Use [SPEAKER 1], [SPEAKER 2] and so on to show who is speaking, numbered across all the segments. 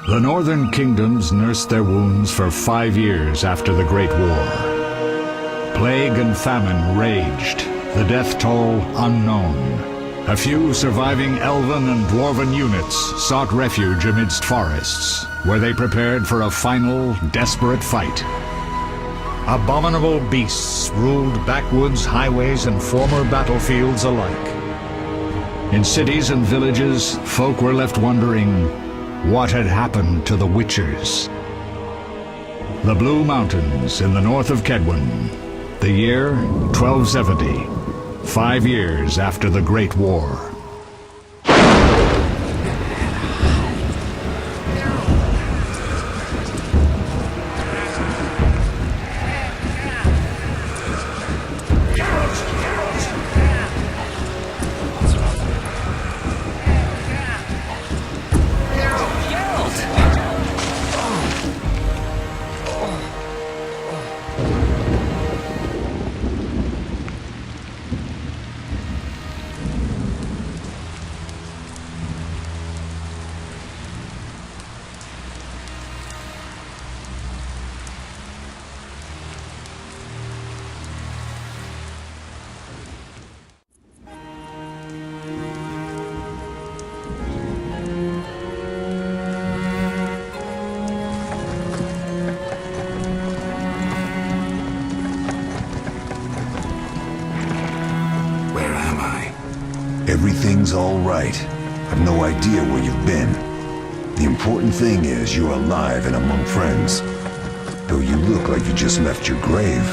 [SPEAKER 1] The northern kingdoms nursed their wounds for 5 years after the Great War. Plague and famine raged, the death toll unknown. A few surviving elven and dwarven units sought refuge amidst forests, where they prepared for a final, desperate fight. Abominable beasts ruled backwoods, highways, and former battlefields alike. In cities and villages, folk were left wondering what had happened to the Witchers. The Blue Mountains in the north of Kedwen, the year 1270, 5 years after the Great War.
[SPEAKER 2] Everything's all right. I've no idea where you've been. The important thing is you're alive and among friends. Though you look like you just left your grave.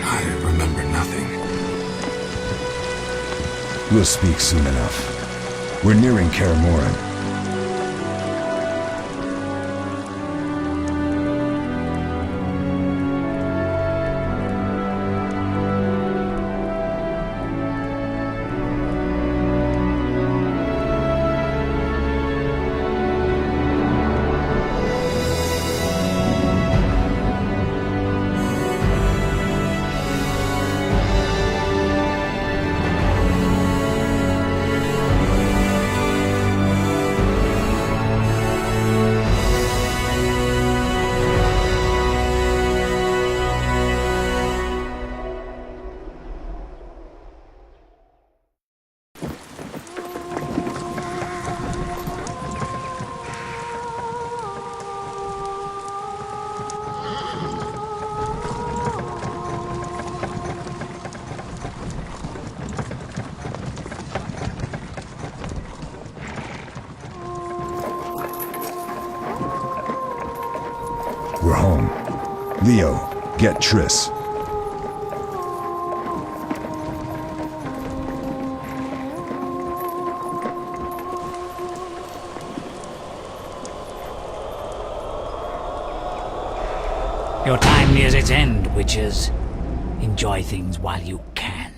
[SPEAKER 3] I remember nothing.
[SPEAKER 2] We'll speak soon enough. We're nearing Kaer Morhen. We're home. Leo, get Triss.
[SPEAKER 4] Your time nears its end, witches. Enjoy things while you can.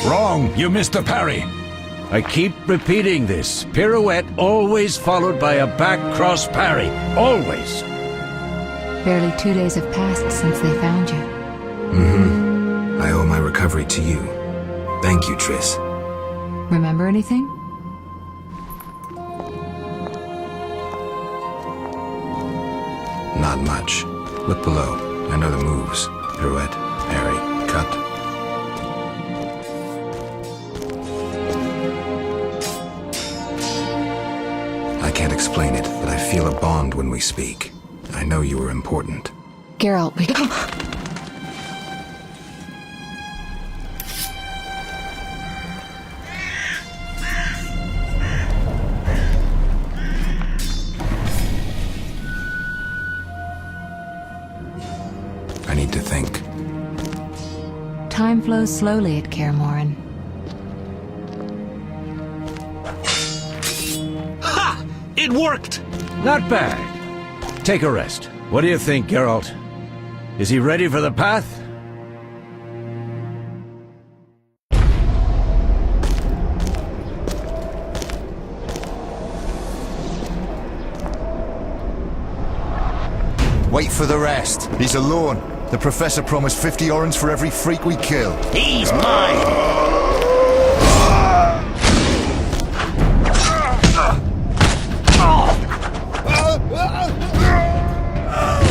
[SPEAKER 5] Wrong! You missed the parry! I keep repeating this. Pirouette always followed by a back cross parry. Always!
[SPEAKER 6] Barely 2 days have passed since they found you.
[SPEAKER 3] I owe my recovery to you. Thank you, Triss.
[SPEAKER 6] Remember anything?
[SPEAKER 3] Not much. Look below. I know the moves. Pirouette, parry, cut. I can't explain it, but I feel a bond when we speak. I know you were important.
[SPEAKER 6] Geralt, we...
[SPEAKER 3] I need to think.
[SPEAKER 6] Time flows slowly at Kaer Morhen.
[SPEAKER 7] Ha! It worked!
[SPEAKER 5] Not bad. take a rest. What do you think, Geralt? Is he ready for the path?
[SPEAKER 7] Wait for the rest. He's alone. The Professor promised 50 orange for every freak we kill.
[SPEAKER 5] He's mine!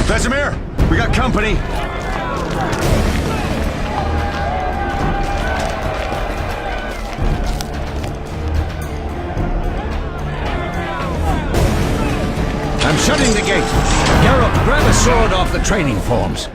[SPEAKER 7] Vesemir, we got company.
[SPEAKER 5] I'm shutting the gate. Geralt, grab a sword off the training forms.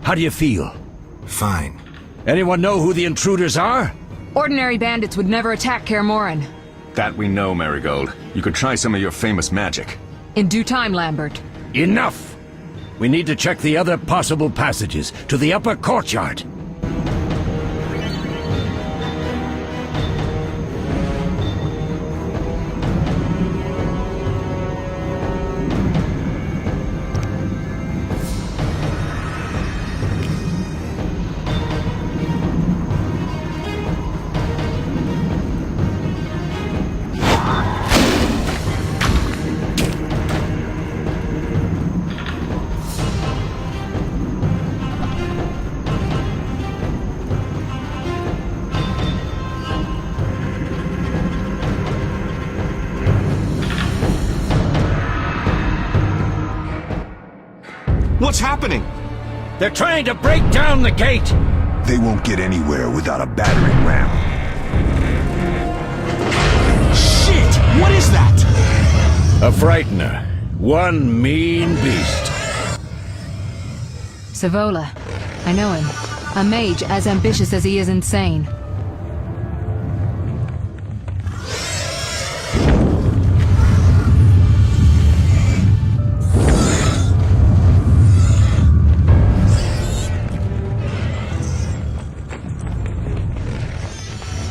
[SPEAKER 5] How do you feel?
[SPEAKER 3] Fine.
[SPEAKER 5] Anyone know who the intruders are?
[SPEAKER 6] Ordinary bandits would never attack Kaer Morhen.
[SPEAKER 8] That we know, Marigold. You could try some of your famous magic.
[SPEAKER 6] In due time, Lambert.
[SPEAKER 5] Enough! We need to check the other possible passages to the upper courtyard.
[SPEAKER 8] What's happening?
[SPEAKER 5] They're trying to break down the gate!
[SPEAKER 2] They won't get anywhere without a battering ram.
[SPEAKER 8] Shit! What is that?
[SPEAKER 5] A frightener. One mean beast.
[SPEAKER 6] Savola. I know him. A mage as ambitious as he is insane.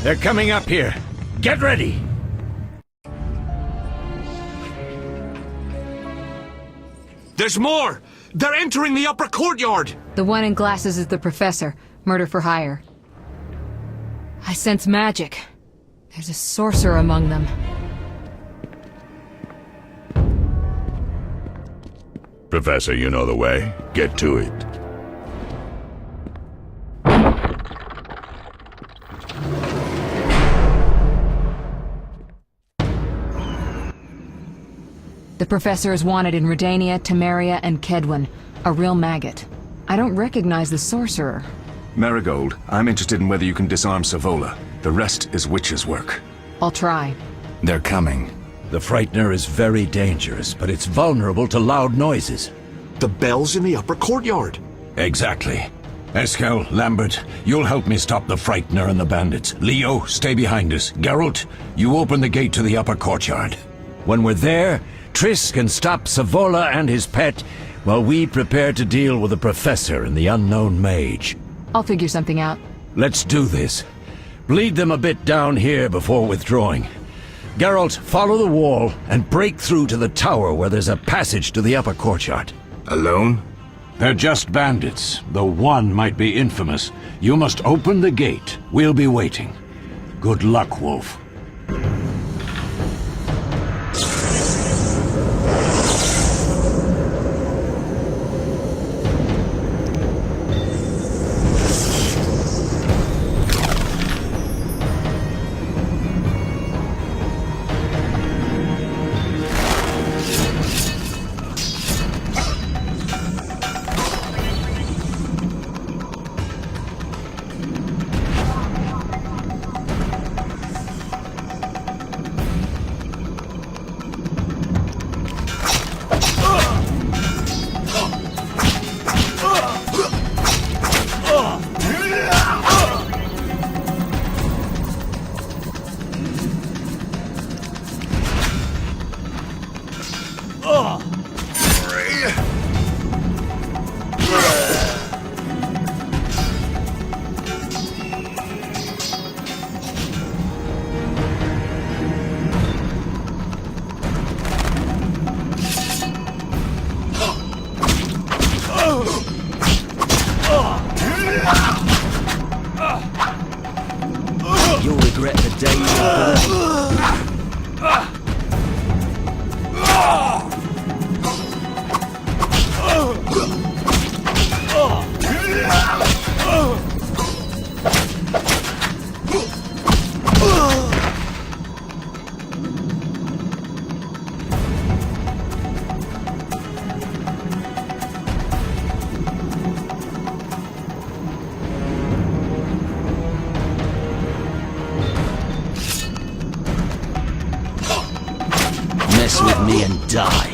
[SPEAKER 5] They're coming up here. Get ready!
[SPEAKER 8] There's more! They're entering the upper courtyard!
[SPEAKER 6] The one in glasses is the Professor. Murder for hire. I sense magic. There's a sorcerer among them.
[SPEAKER 1] Professor, you know the way. Get to it.
[SPEAKER 6] The Professor is wanted in Redania, Temeria, and Kedwen. A real maggot. I don't recognize the sorcerer.
[SPEAKER 8] Marigold, I'm interested in whether you can disarm Savola. The rest is witch's work.
[SPEAKER 6] I'll try.
[SPEAKER 3] They're coming.
[SPEAKER 5] The frightener is very dangerous, but it's vulnerable to loud noises.
[SPEAKER 8] The bell's in the upper courtyard.
[SPEAKER 5] Exactly. Eskel, Lambert, you'll help me stop the frightener and the bandits. Leo, stay behind us. Geralt, you open the gate to the upper courtyard. When we're there, Triss can stop Savola and his pet, while we prepare to deal with the Professor and the unknown mage.
[SPEAKER 6] I'll figure something out.
[SPEAKER 5] Let's do this. Bleed them a bit down here before withdrawing. Geralt, follow the wall and break through to the tower where there's a passage to the upper courtyard.
[SPEAKER 3] Alone?
[SPEAKER 5] They're just bandits, though one might be infamous. You must open the gate. We'll be waiting. Good luck, Wolf.
[SPEAKER 9] You'll regret the day you were born. Mess with me and die.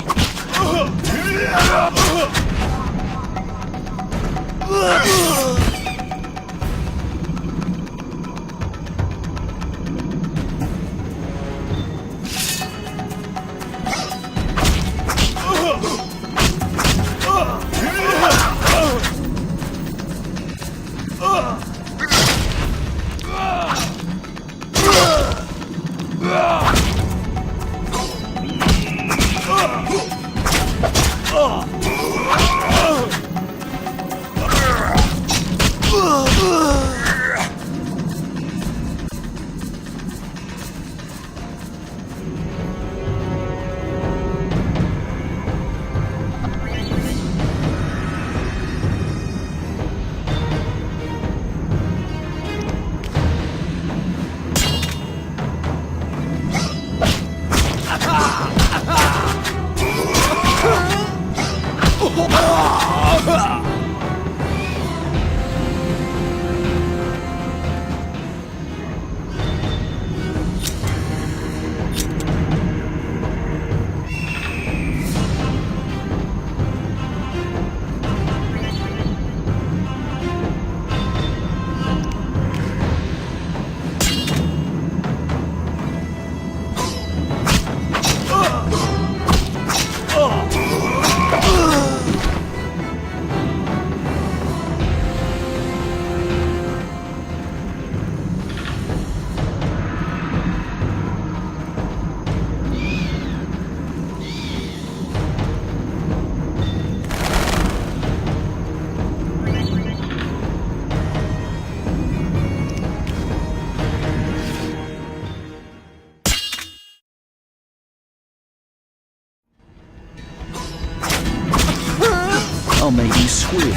[SPEAKER 9] I'll make you squeal.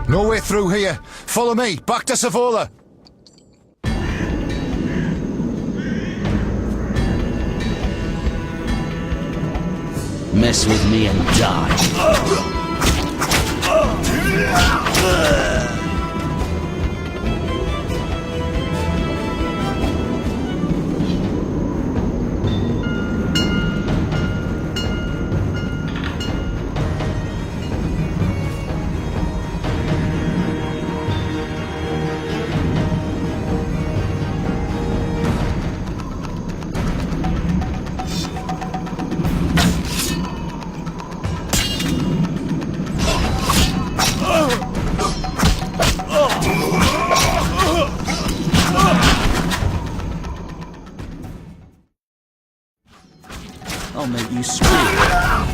[SPEAKER 7] No way through here. Follow me, back to Savola.
[SPEAKER 9] Mess with me and die. I'll make you squeal.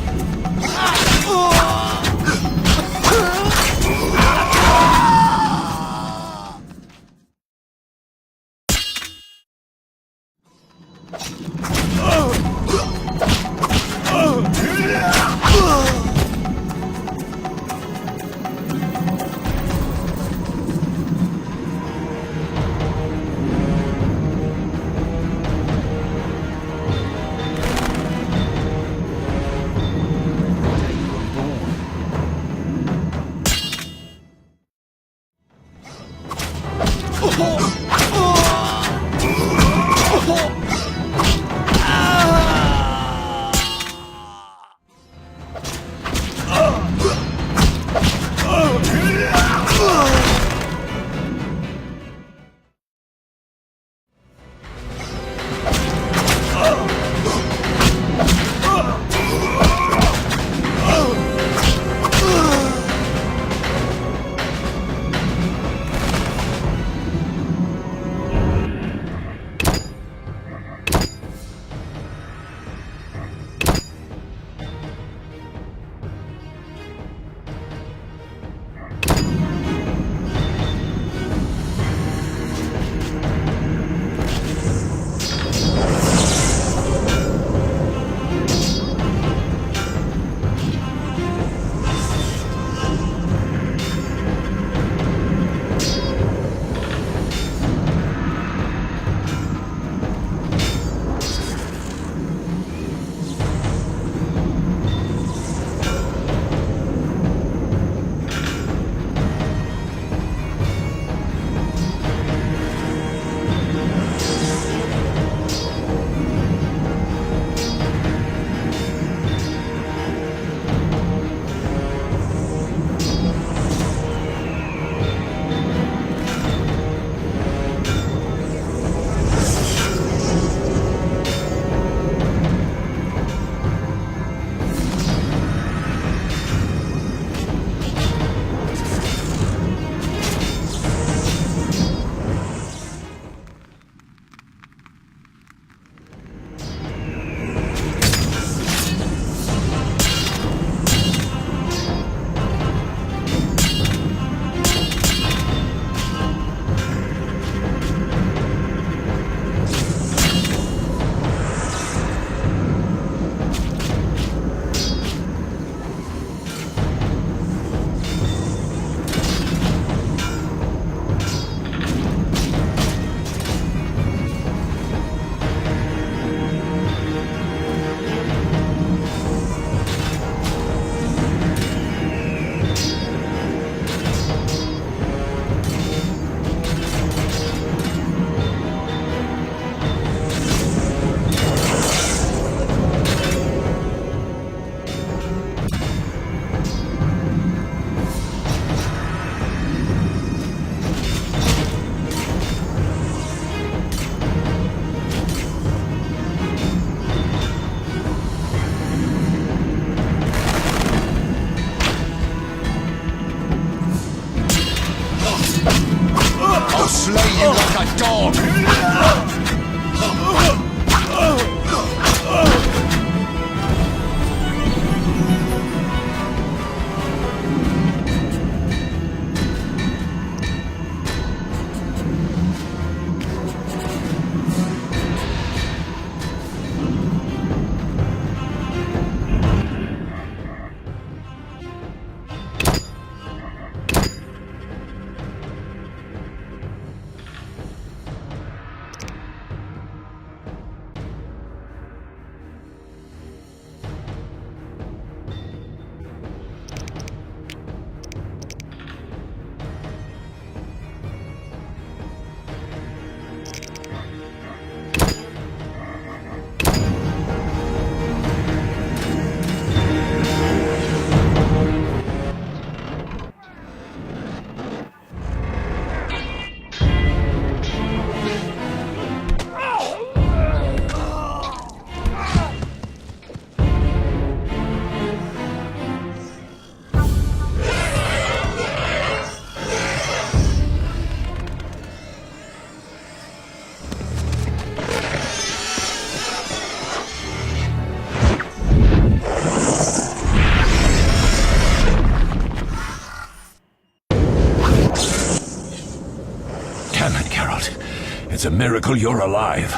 [SPEAKER 5] It's a miracle you're alive.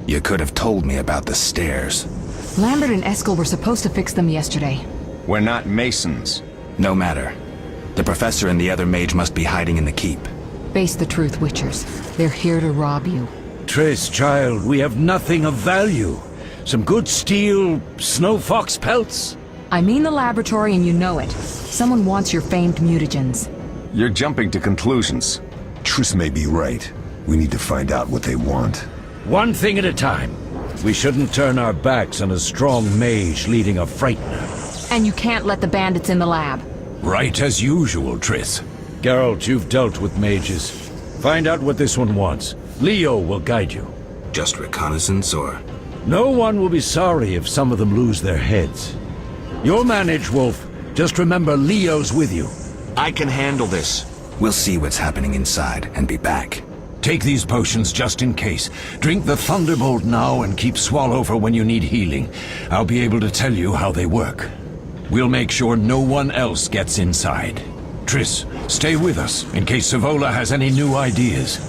[SPEAKER 3] You could have told me about the stairs.
[SPEAKER 6] Lambert and Eskel were supposed to fix them yesterday.
[SPEAKER 8] We're not masons.
[SPEAKER 3] No matter. The professor and the other mage must be hiding in the keep.
[SPEAKER 6] Face the truth, Witchers. They're here to rob you.
[SPEAKER 10] Triss, child, we have nothing of value. Some good steel, snow fox pelts.
[SPEAKER 6] I mean the laboratory and you know it. Someone wants your famed mutagens.
[SPEAKER 8] You're jumping to conclusions.
[SPEAKER 2] Triss may be right. We need to find out what they want.
[SPEAKER 10] One thing at a time. We shouldn't turn our backs on a strong mage leading a frightener.
[SPEAKER 6] And you can't let the bandits in the lab.
[SPEAKER 5] Right as usual, Triss.
[SPEAKER 10] Geralt, you've dealt with mages. Find out what this one wants. Leo will guide you.
[SPEAKER 3] Just reconnaissance, or...?
[SPEAKER 10] No one will be sorry if some of them lose their heads. You'll manage, Wolf. Just remember Leo's with you.
[SPEAKER 8] I can handle this.
[SPEAKER 3] We'll see what's happening inside and be back.
[SPEAKER 5] Take these potions just in case. Drink the Thunderbolt now and keep Swallow for when you need healing. I'll be able to tell you how they work. We'll make sure no one else gets inside. Triss, stay with us in case Savola has any new ideas.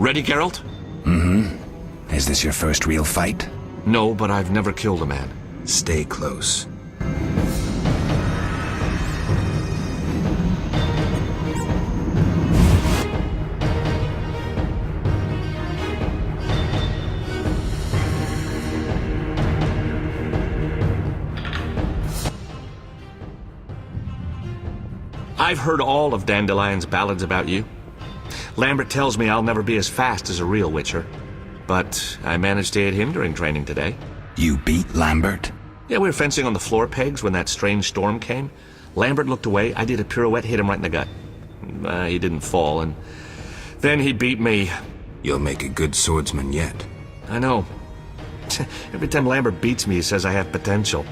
[SPEAKER 11] Ready, Geralt?
[SPEAKER 3] Mm-hmm. Is this your first real fight?
[SPEAKER 11] No, but I've never killed a man.
[SPEAKER 3] Stay close.
[SPEAKER 11] I've heard all of Dandelion's ballads about you. Lambert tells me I'll never be as fast as a real Witcher. But I managed to hit him during training today.
[SPEAKER 3] You beat Lambert?
[SPEAKER 11] Yeah, we were fencing on the floor pegs when that strange storm came. Lambert looked away, I did a pirouette, hit him right in the gut. He didn't fall, and then he beat me.
[SPEAKER 3] You'll make a good swordsman yet.
[SPEAKER 11] I know. Every time Lambert beats me, he says I have potential.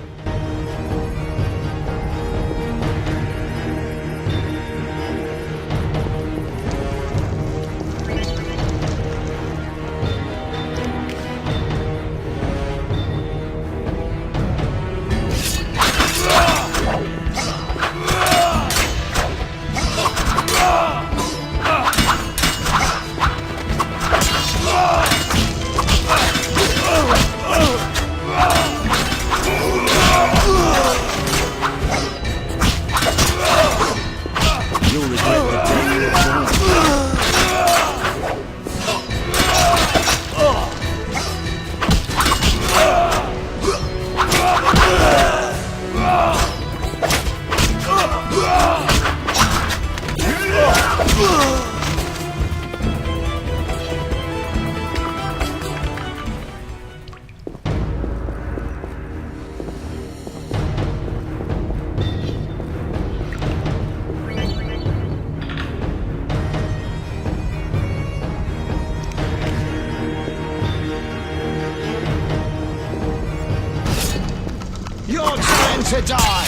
[SPEAKER 7] Your time to die!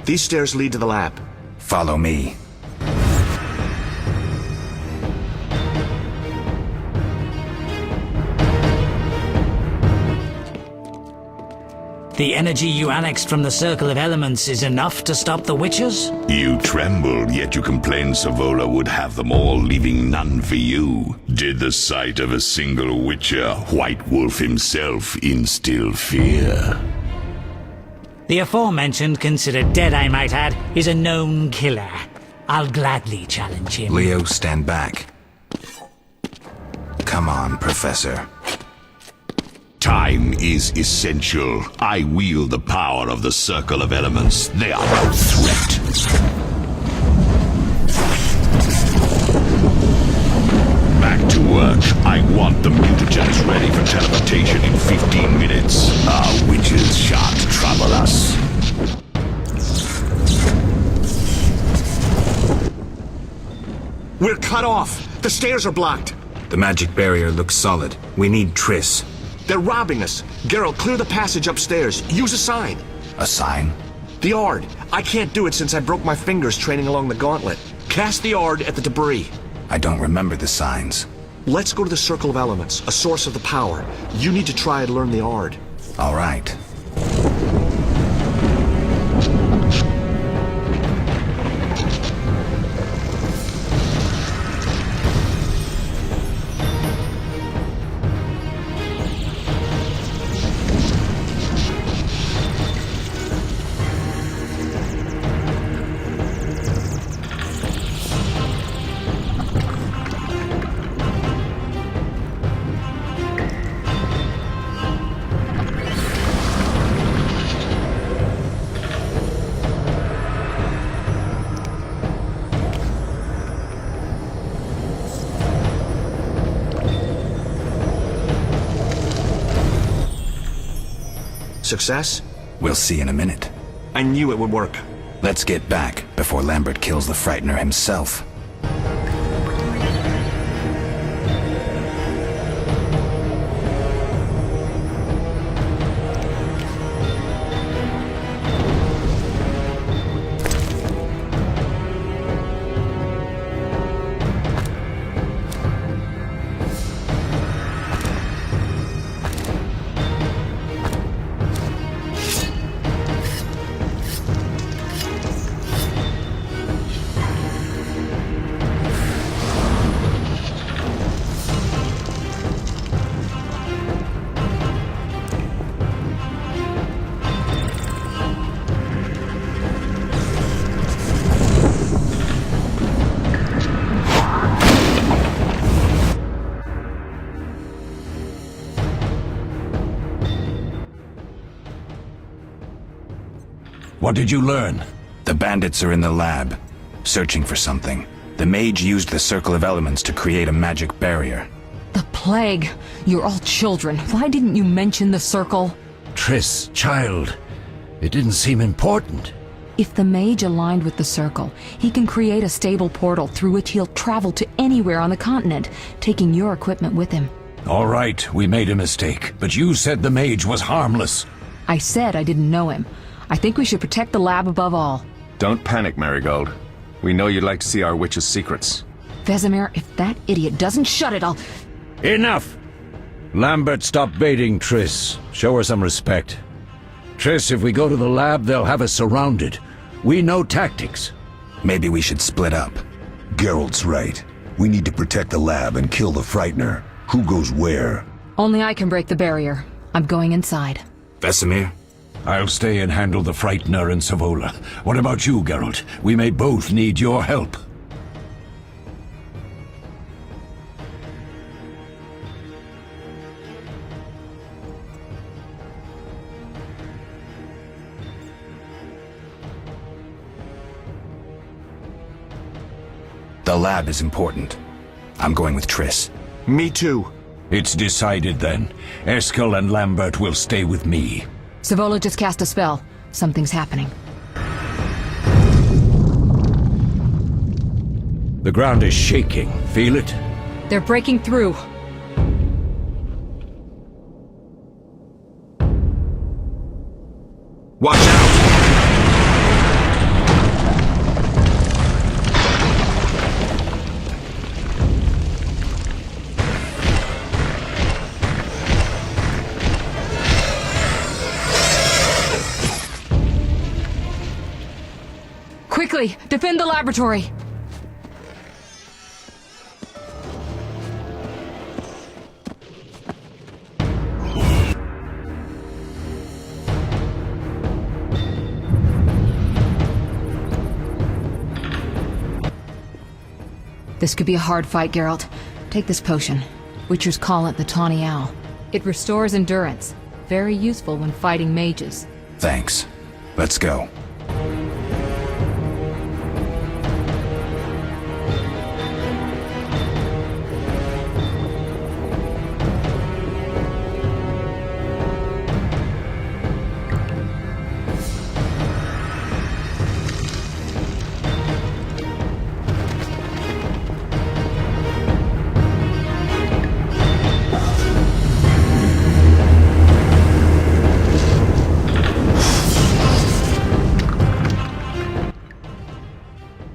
[SPEAKER 11] These stairs lead to the lab.
[SPEAKER 3] Follow me.
[SPEAKER 4] The energy you annexed from the Circle of Elements is enough to stop the Witchers?
[SPEAKER 12] You trembled, yet you complained Savola would have them all, leaving none for you. Did the sight of a single Witcher, White Wolf himself, instill fear?
[SPEAKER 4] The aforementioned, considered dead I might add, is a known killer. I'll gladly challenge him.
[SPEAKER 3] Leo, stand back. Come on, Professor.
[SPEAKER 12] Time is essential. I wield the power of the Circle of Elements. They are no threat. Back to work. I want the mutagens ready for teleportation in 15 minutes. Our witches shan't trouble us.
[SPEAKER 11] We're cut off! The stairs are blocked!
[SPEAKER 3] The magic barrier looks solid. We need Triss.
[SPEAKER 11] They're robbing us! Geralt, clear the passage upstairs. Use a sign.
[SPEAKER 3] A sign?
[SPEAKER 11] The Ard. I can't do it since I broke my fingers training along the gauntlet. Cast the Ard at the debris.
[SPEAKER 3] I don't remember the signs.
[SPEAKER 11] Let's go to the Circle of Elements, a source of the power. You need to try and learn the Ard.
[SPEAKER 3] All right.
[SPEAKER 11] Success?
[SPEAKER 3] We'll see in a minute.
[SPEAKER 11] I knew it would work.
[SPEAKER 3] Let's get back before Lambert kills the Frightener himself.
[SPEAKER 5] What did you learn?
[SPEAKER 3] The bandits are in the lab, searching for something. The mage used the Circle of Elements to create a magic barrier.
[SPEAKER 6] The plague! You're all children. Why didn't you mention the Circle?
[SPEAKER 10] Triss, child, it didn't seem important.
[SPEAKER 6] If the mage aligned with the Circle, he can create a stable portal through which he'll travel to anywhere on the continent, taking your equipment with him.
[SPEAKER 5] All right, we made a mistake, but you said the mage was harmless.
[SPEAKER 6] I said I didn't know him. I think we should protect the lab above all.
[SPEAKER 8] Don't panic, Marigold. We know you'd like to see our witch's secrets.
[SPEAKER 6] Vesemir, if that idiot doesn't shut it, I'll...
[SPEAKER 10] Enough! Lambert, stop baiting Triss. Show her some respect. Triss, if we go to the lab, they'll have us surrounded. We know tactics.
[SPEAKER 3] Maybe we should split up.
[SPEAKER 2] Geralt's right. We need to protect the lab and kill the Frightener. Who goes where?
[SPEAKER 6] Only I can break the barrier. I'm going inside.
[SPEAKER 3] Vesemir?
[SPEAKER 5] I'll stay and handle the Frightener and Savola. What about you, Geralt? We may both need your help.
[SPEAKER 3] The lab is important. I'm going with Triss.
[SPEAKER 11] Me too.
[SPEAKER 5] It's decided then. Eskel and Lambert will stay with me.
[SPEAKER 6] Savola just cast a spell. Something's happening.
[SPEAKER 10] The ground is shaking. Feel it?
[SPEAKER 6] They're breaking through.
[SPEAKER 11] Watch out!
[SPEAKER 6] Quickly, defend the laboratory! This could be a hard fight, Geralt. Take this potion. Witchers call it the Tawny Owl. It restores endurance. Very useful when fighting mages.
[SPEAKER 3] Thanks. Let's go.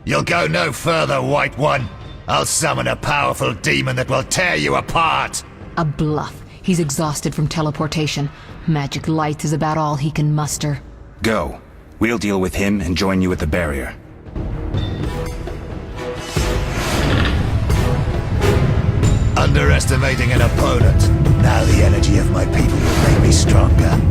[SPEAKER 7] You'll go no further, White One. I'll summon a powerful demon that will tear you apart.
[SPEAKER 6] A bluff. He's exhausted from teleportation. Magic lights is about all he can muster.
[SPEAKER 3] Go. We'll deal with him and join you at the barrier.
[SPEAKER 7] Underestimating an opponent. Now the energy of my people will make me stronger.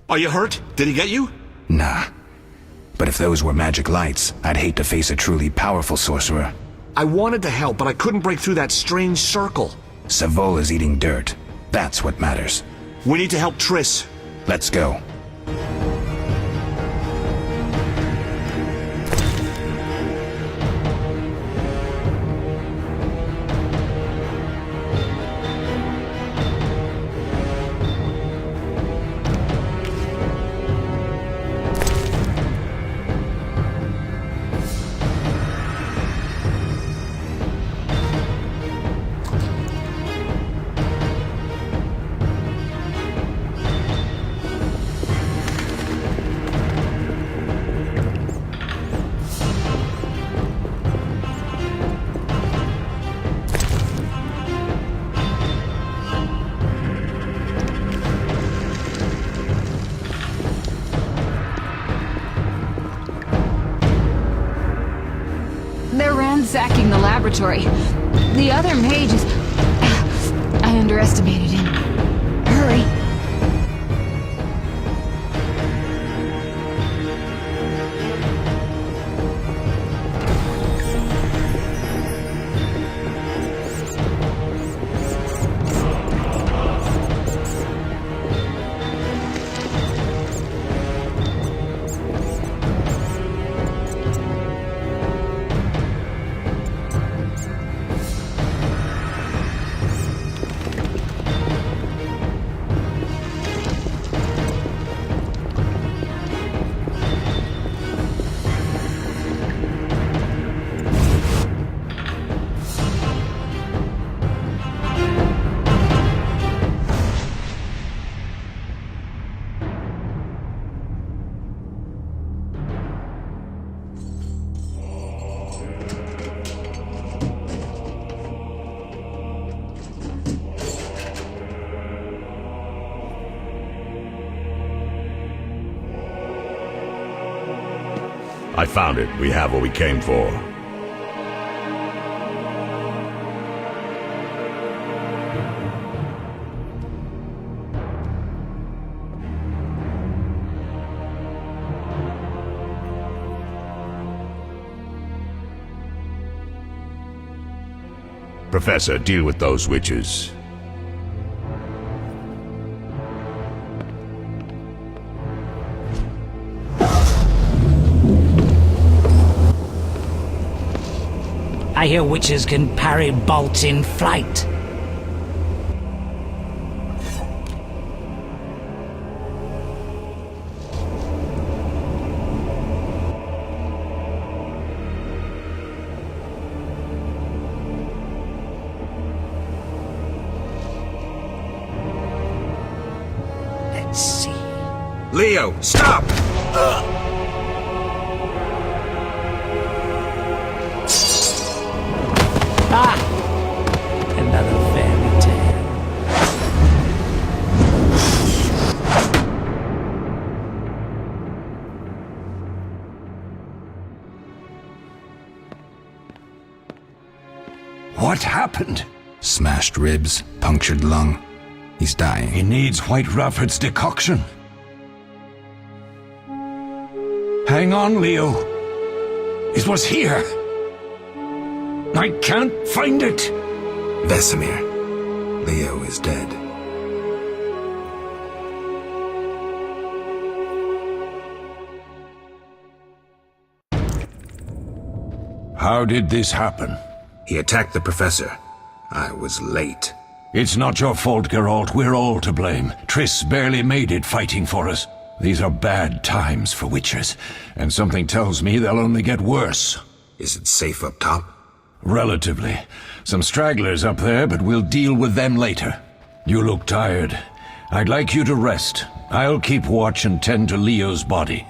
[SPEAKER 11] Are you hurt? Did he get you?
[SPEAKER 3] Nah. But if those were magic lights, I'd hate to face a truly powerful sorcerer.
[SPEAKER 11] I wanted to help, but I couldn't break through that strange circle.
[SPEAKER 3] Savola's eating dirt. That's what matters.
[SPEAKER 11] We need to help Triss.
[SPEAKER 3] Let's go.
[SPEAKER 6] They're ransacking the laboratory. The other mage is... I underestimated him. Hurry.
[SPEAKER 12] I found it. We have what we came for. Professor, deal with those witches.
[SPEAKER 4] I hear witches can parry bolts in flight. Let's see.
[SPEAKER 3] Leo, stop!
[SPEAKER 4] Ah! Another fairy tale.
[SPEAKER 5] What happened?
[SPEAKER 3] Smashed ribs, punctured lung. He's dying.
[SPEAKER 5] He needs White Rafford's decoction. Hang on, Leo. It was here. I can't find it.
[SPEAKER 3] Vesemir. Leo is dead.
[SPEAKER 5] How did this happen?
[SPEAKER 3] He attacked the professor. I was late.
[SPEAKER 5] It's not your fault, Geralt. We're all to blame. Triss barely made it fighting for us. These are bad times for witchers, and something tells me they'll only get worse.
[SPEAKER 3] Is it safe up top?
[SPEAKER 5] Relatively. Some stragglers up there, but we'll deal with them later. You look tired. I'd like you to rest. I'll keep watch and tend to Leo's body.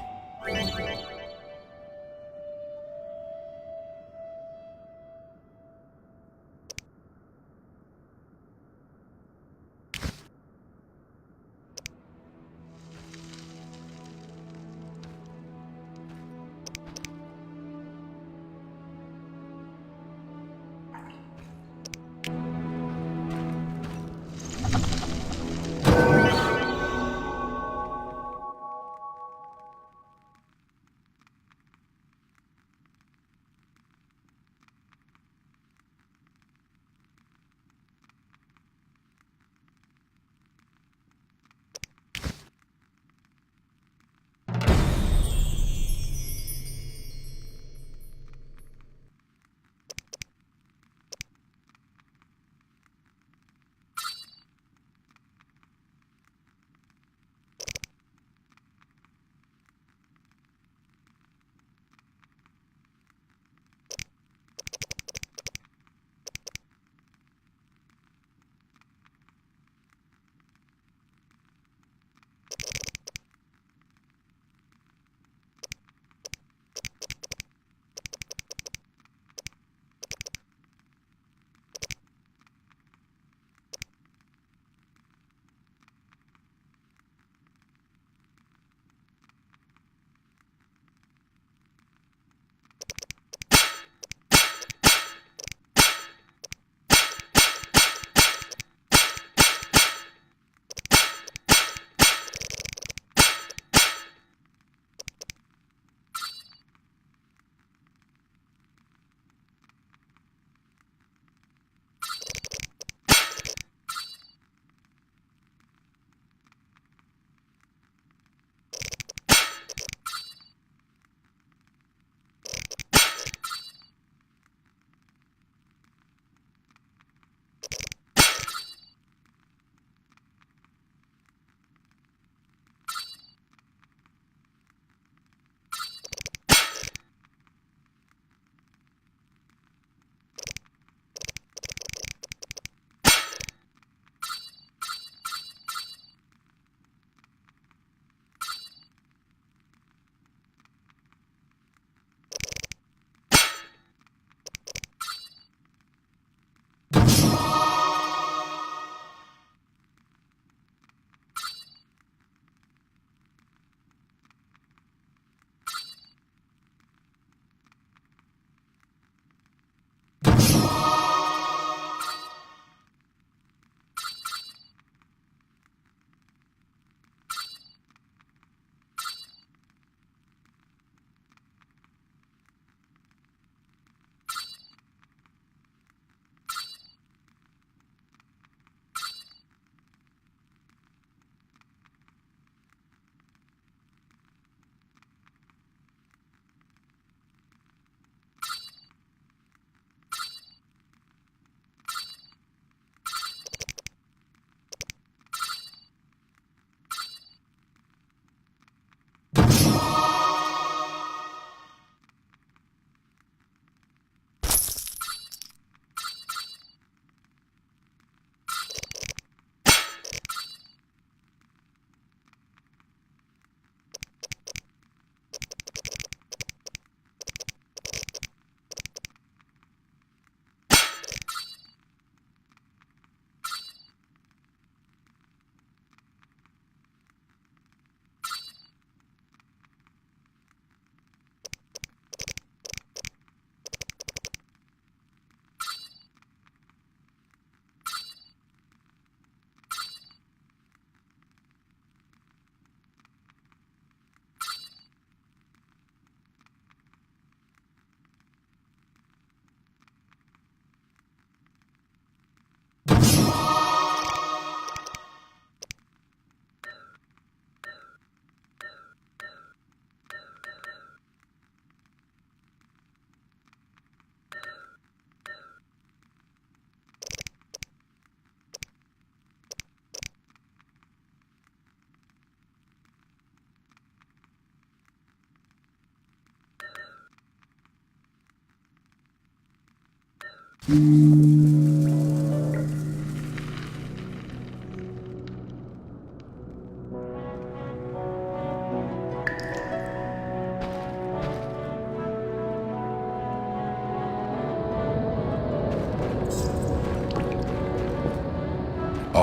[SPEAKER 3] All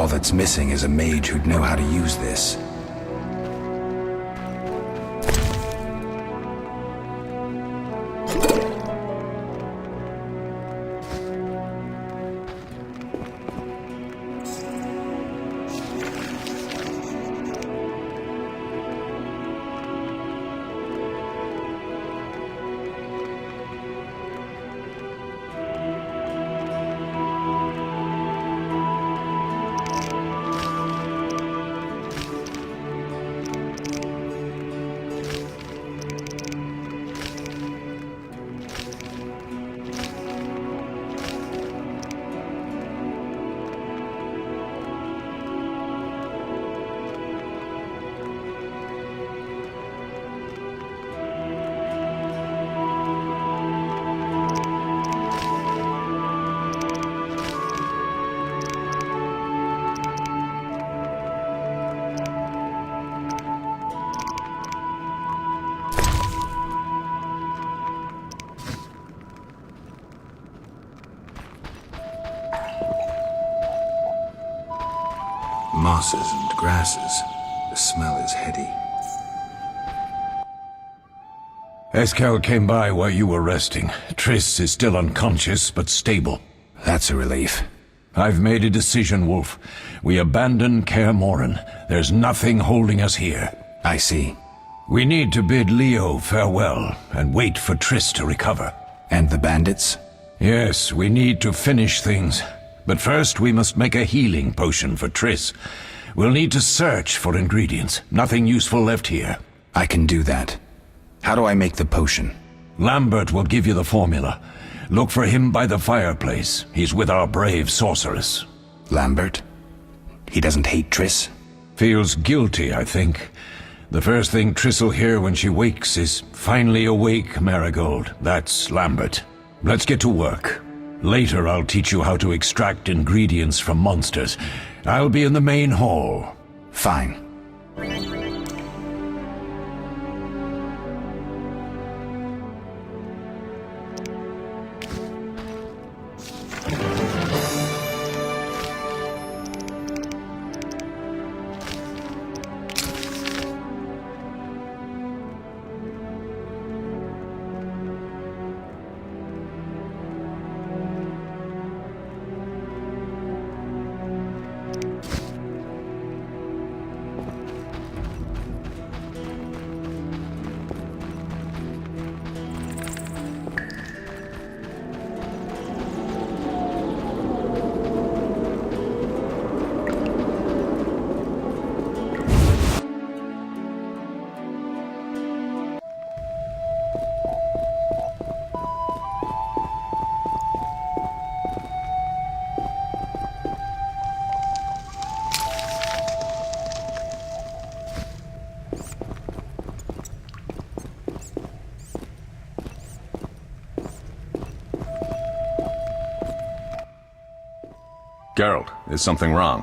[SPEAKER 3] that's missing is a mage who'd know how to use this. Mosses and grasses. The smell is heady.
[SPEAKER 10] Eskel came by while you were resting. Triss is still unconscious, but stable.
[SPEAKER 3] That's a relief.
[SPEAKER 10] I've made a decision, Wolf. We abandon Kaer Morhen. There's nothing holding us here.
[SPEAKER 3] I see.
[SPEAKER 10] We need to bid Leo farewell and wait for Triss to recover.
[SPEAKER 3] And the bandits?
[SPEAKER 10] Yes, we need to finish things. But first we must make a healing potion for Triss. We'll need to search for ingredients. Nothing useful left here.
[SPEAKER 3] I can do that. How do I make the potion?
[SPEAKER 10] Lambert will give you the formula. Look for him by the fireplace. He's with our brave sorceress.
[SPEAKER 3] Lambert? He doesn't hate Triss?
[SPEAKER 10] Feels guilty, I think. The first thing Triss will hear when she wakes is, "Finally awake, Marigold." That's Lambert. Let's get to work. Later I'll teach you how to extract ingredients from monsters. I'll be in the main hall.
[SPEAKER 3] Fine.
[SPEAKER 8] Geralt, is something wrong?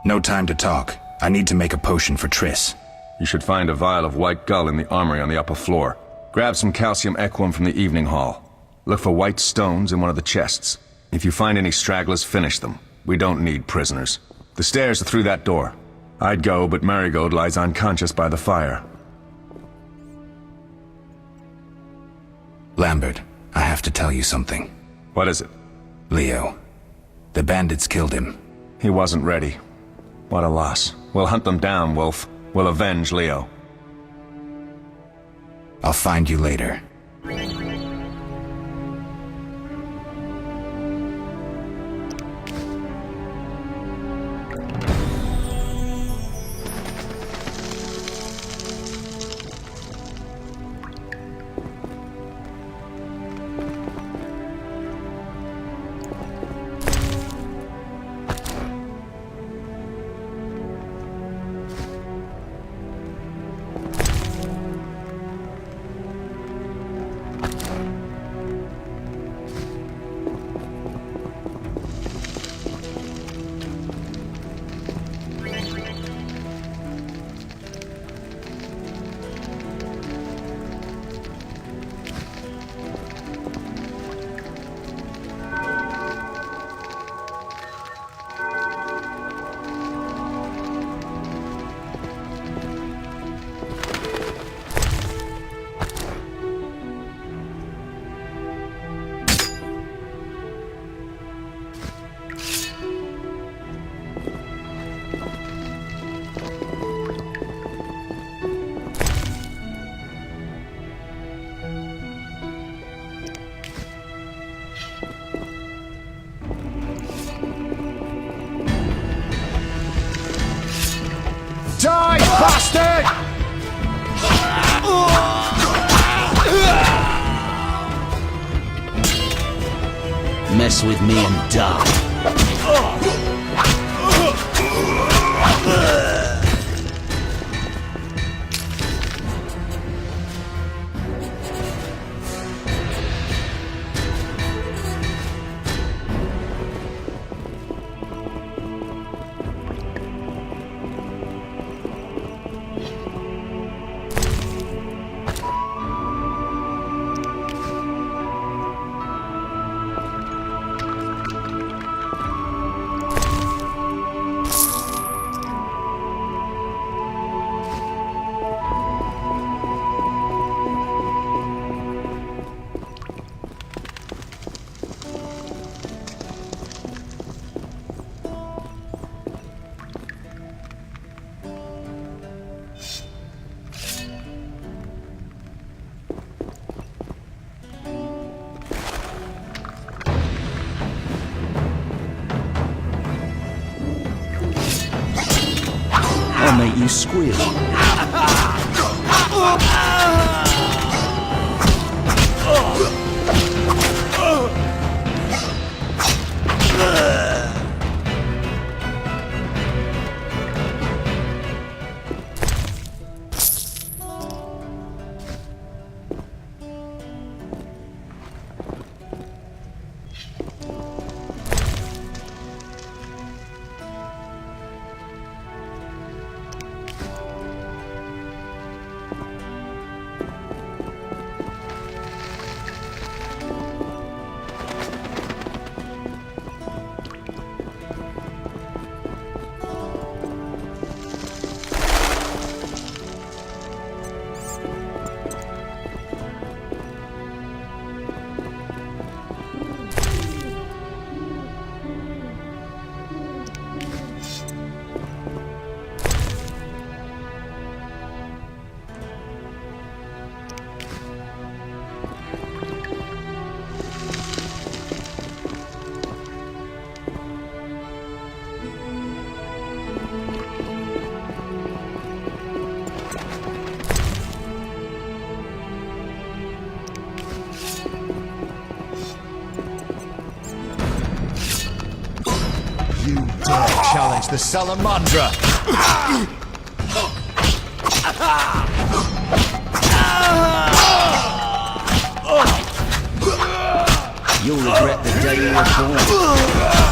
[SPEAKER 3] No time to talk. I need to make a potion for Triss.
[SPEAKER 8] You should find a vial of white gull in the armory on the upper floor. Grab some calcium equum from the evening hall. Look for white stones in one of the chests. If you find any stragglers, finish them. We don't need prisoners. The stairs are through that door. I'd go, but Marigold lies unconscious by the fire.
[SPEAKER 3] Lambert, I have to tell you something.
[SPEAKER 8] What is it?
[SPEAKER 3] Leo. The bandits killed him.
[SPEAKER 8] He wasn't ready. What a loss. We'll hunt them down, Wolf. We'll avenge Leo.
[SPEAKER 3] I'll find you later.
[SPEAKER 5] bastard!
[SPEAKER 9] Mess with me and die. I'll make you squeal.
[SPEAKER 7] You dare challenge the Salamandra!
[SPEAKER 9] You'll regret the day you were born.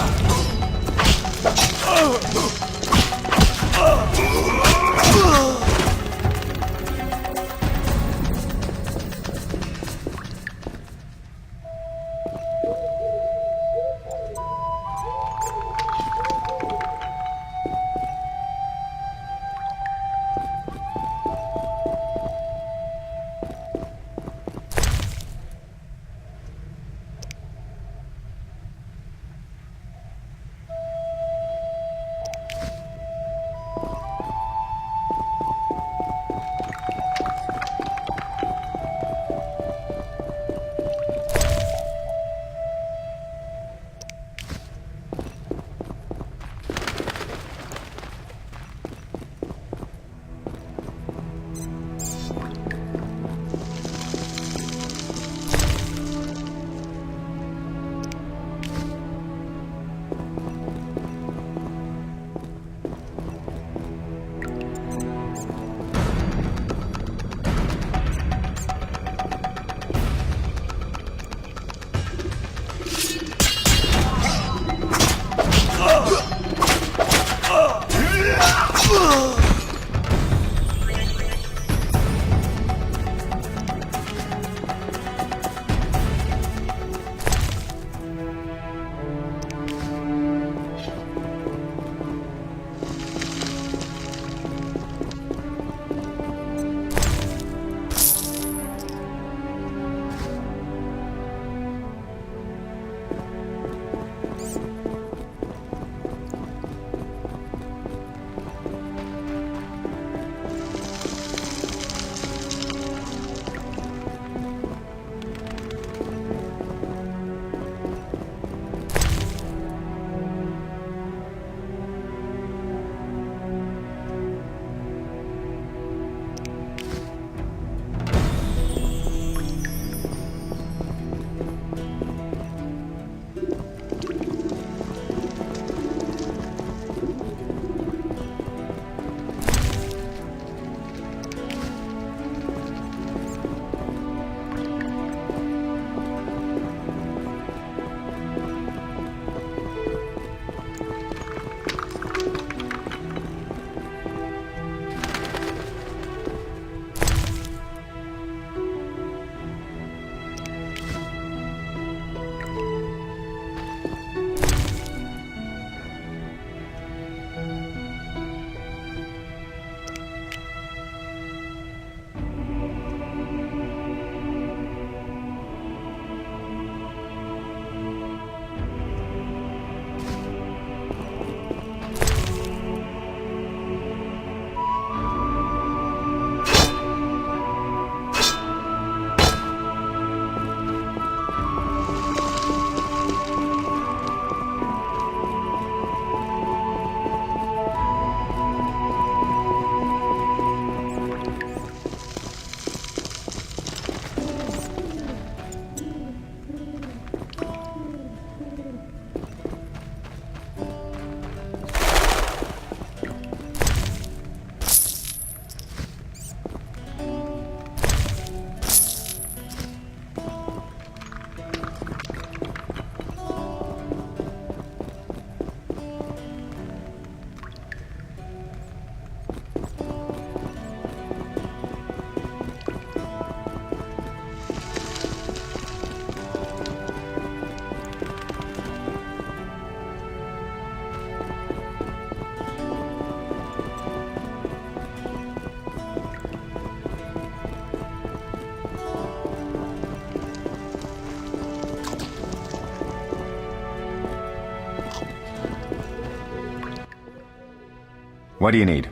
[SPEAKER 8] What do you need?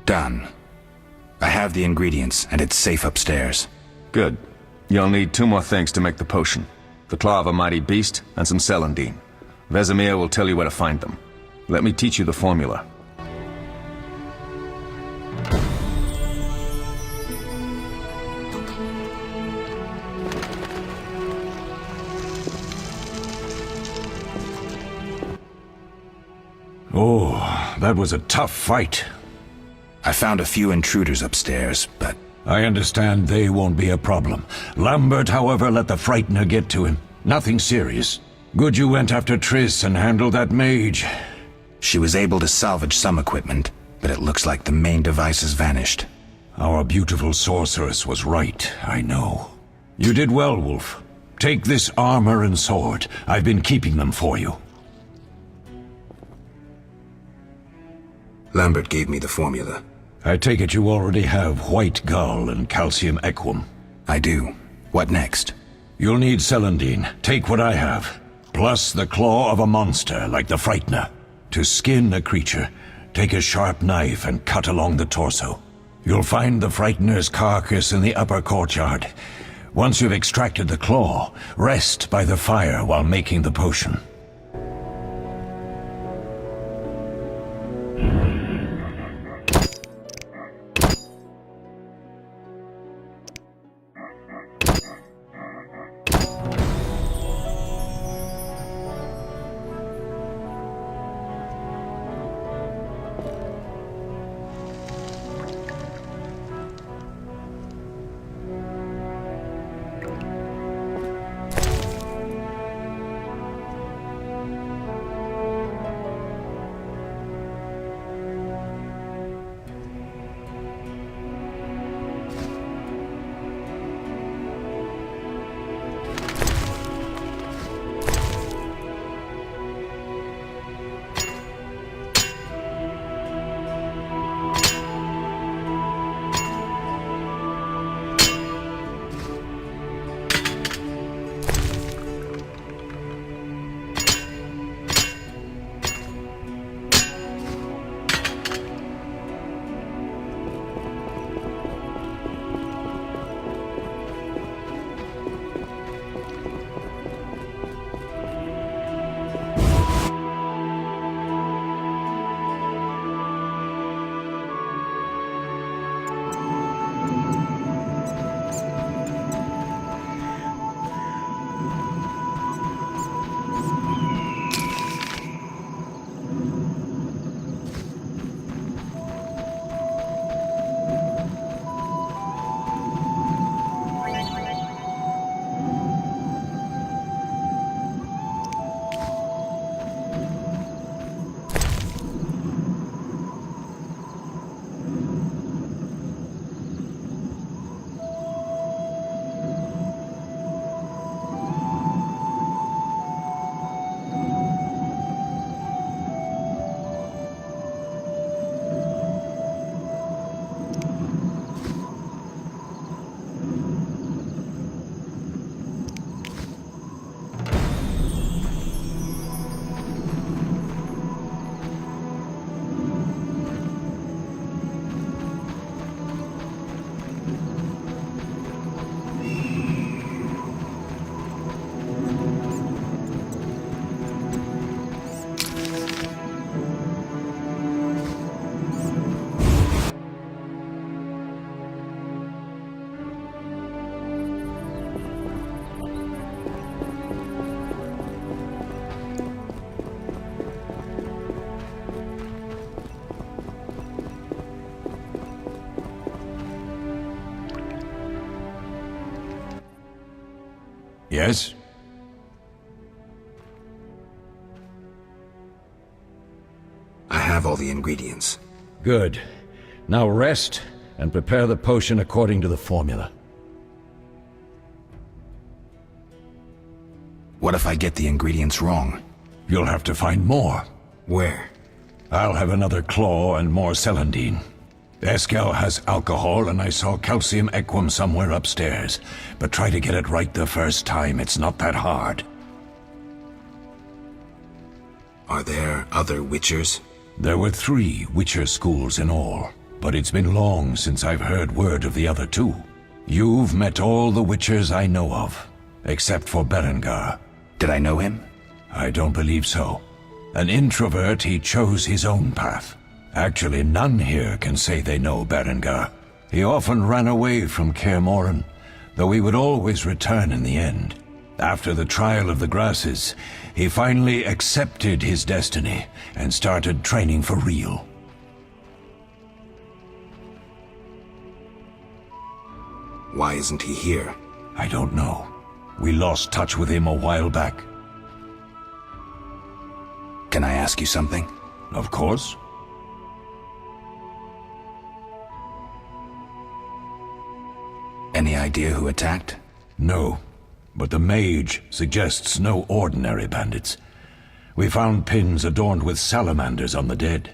[SPEAKER 3] Done. I have the ingredients, and it's safe upstairs.
[SPEAKER 8] Good. You'll need 2 more things to make the potion. The claw of a mighty beast, and some celandine. Vesemir will tell you where to find them. Let me teach you the formula.
[SPEAKER 10] Oh, that was a tough fight.
[SPEAKER 3] I found a few intruders upstairs, but...
[SPEAKER 10] I understand they won't be a problem. Lambert, however, let the Frightener get to him. Nothing serious. Good you went after Triss and handled that mage.
[SPEAKER 3] She was able to salvage some equipment, but it looks like the main device has vanished.
[SPEAKER 10] Our beautiful sorceress was right, I know. You did well, Wolf. Take this armor and sword. I've been keeping them for you.
[SPEAKER 3] Lambert gave me the formula.
[SPEAKER 10] I take it you already have white gull and calcium equum.
[SPEAKER 3] I do. What next?
[SPEAKER 10] You'll need celandine. Take what I have. Plus the claw of a monster like the Frightener. To skin a creature, take a sharp knife and cut along the torso. You'll find the Frightener's carcass in the upper courtyard. Once you've extracted the claw, rest by the fire while making the potion. Yes?
[SPEAKER 3] I have all the ingredients.
[SPEAKER 10] Good. Now rest and prepare the potion according to the formula.
[SPEAKER 3] What if I get the ingredients wrong?
[SPEAKER 10] You'll have to find more.
[SPEAKER 3] Where?
[SPEAKER 10] I'll have another claw and more celandine. Eskel has alcohol, and I saw calcium equum somewhere upstairs. But try to get it right the first time. It's not that hard.
[SPEAKER 3] Are there other Witchers?
[SPEAKER 10] There were 3 Witcher schools in all, but it's been long since I've heard word of the other 2. You've met all the Witchers I know of, except for Berengar.
[SPEAKER 3] Did I know him?
[SPEAKER 10] I don't believe so. An introvert, he chose his own path. Actually, none here can say they know Berengar. He often ran away from Kaer Morhen, though he would always return in the end. After the trial of the grasses, he finally accepted his destiny and started training for real.
[SPEAKER 3] Why isn't he here?
[SPEAKER 10] I don't know. We lost touch with him a while back.
[SPEAKER 3] Can I ask you something?
[SPEAKER 10] Of course.
[SPEAKER 3] Any idea who attacked?
[SPEAKER 10] No, but the mage suggests no ordinary bandits. We found pins adorned with salamanders on the dead.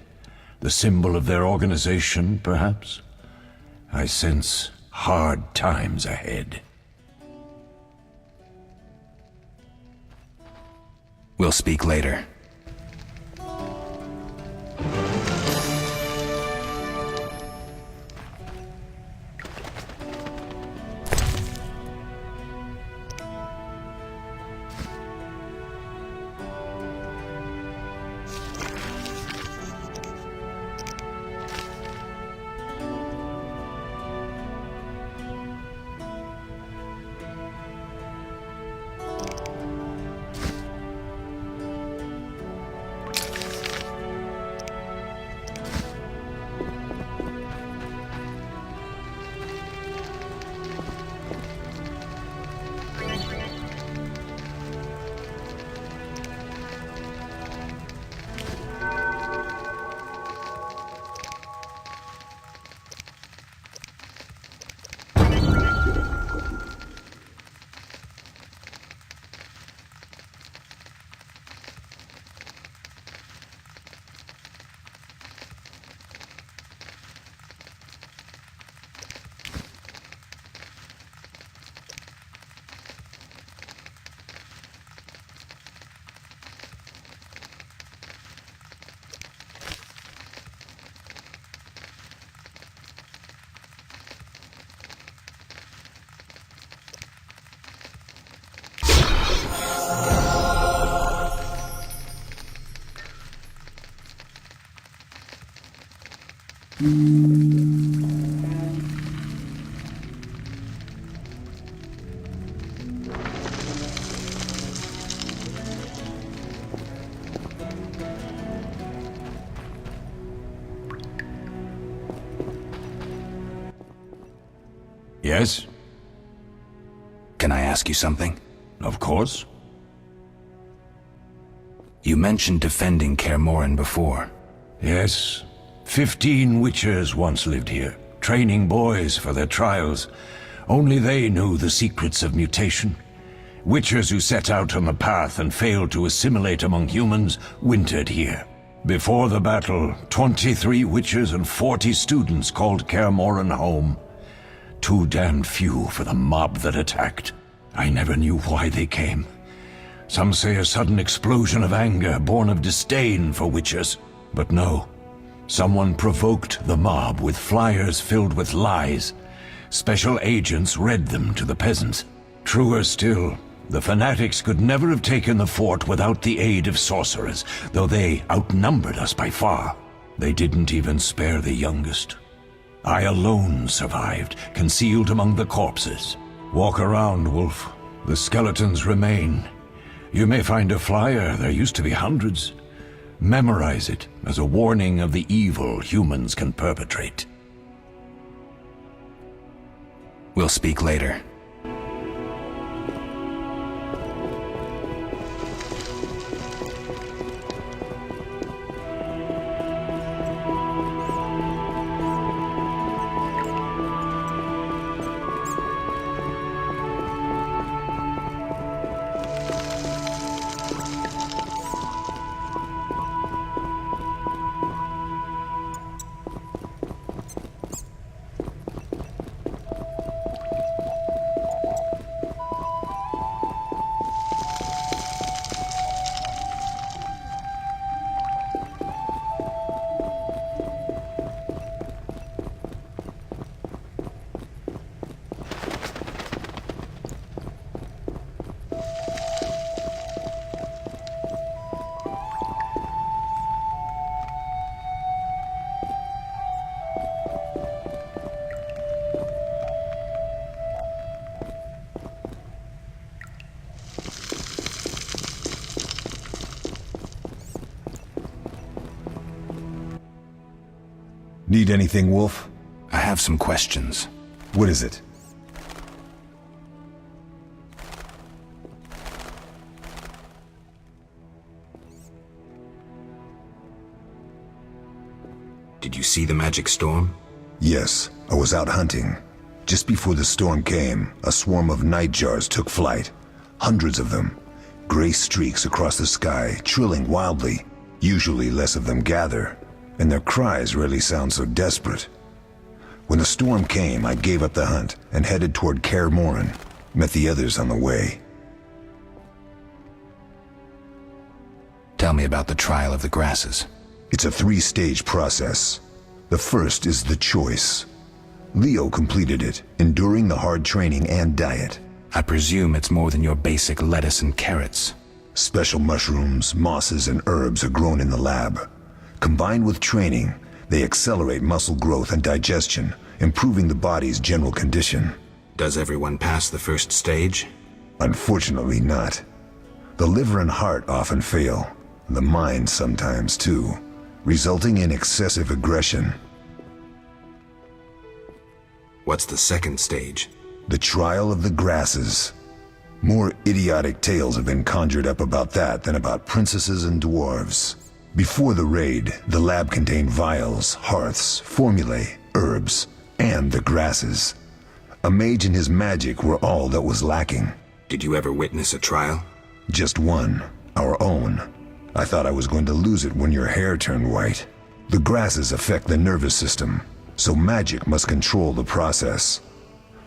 [SPEAKER 10] The symbol of their organization, perhaps? I sense hard times ahead.
[SPEAKER 3] We'll speak later.
[SPEAKER 10] Yes?
[SPEAKER 3] Can I ask you something?
[SPEAKER 10] Of course.
[SPEAKER 3] You mentioned defending Kaer Morhen before.
[SPEAKER 10] Yes. 15 Witchers once lived here, training boys for their trials. Only they knew the secrets of mutation. Witchers who set out on the path and failed to assimilate among humans wintered here. Before the battle, 23 Witchers and 40 students called Kaer Morhen home. Too damn few for the mob that attacked. I never knew why they came. Some say a sudden explosion of anger born of disdain for Witchers. But no. Someone provoked the mob with flyers filled with lies. Special agents read them to the peasants. Truer still, the fanatics could never have taken the fort without the aid of sorcerers, though they outnumbered us by far. They didn't even spare the youngest. I alone survived, concealed among the corpses. Walk around, Wolf. The skeletons remain. You may find a flyer, there used to be hundreds. Memorize it as a warning of the evil humans can perpetrate.
[SPEAKER 3] We'll speak later.
[SPEAKER 2] Need anything, Wolf?
[SPEAKER 3] I have some questions.
[SPEAKER 2] What is it?
[SPEAKER 3] Did you see the magic storm?
[SPEAKER 2] Yes, I was out hunting. Just before the storm came, a swarm of nightjars took flight. Hundreds of them. Gray streaks across the sky, trilling wildly. Usually less of them gather, and their cries rarely sound so desperate. When the storm came, I gave up the hunt and headed toward Kaer Morhen. Met the others on the way.
[SPEAKER 3] Tell me about the trial of the grasses.
[SPEAKER 2] It's a 3-stage process. The first is the choice. Leo completed it, enduring the hard training and diet.
[SPEAKER 3] I presume it's more than your basic lettuce and carrots.
[SPEAKER 2] Special mushrooms, mosses, and herbs are grown in the lab. Combined with training, they accelerate muscle growth and digestion, improving the body's general condition.
[SPEAKER 3] Does everyone pass the first stage?
[SPEAKER 2] Unfortunately not. The liver and heart often fail. The mind sometimes too, resulting in excessive aggression.
[SPEAKER 3] What's the second stage?
[SPEAKER 2] The trial of the grasses. More idiotic tales have been conjured up about that than about princesses and dwarves. Before the raid, the lab contained vials, hearths, formulae, herbs, and the grasses. A mage and his magic were all that was lacking.
[SPEAKER 3] Did you ever witness a trial?
[SPEAKER 2] Just one, our own. I thought I was going to lose it when your hair turned white. The grasses affect the nervous system, so magic must control the process.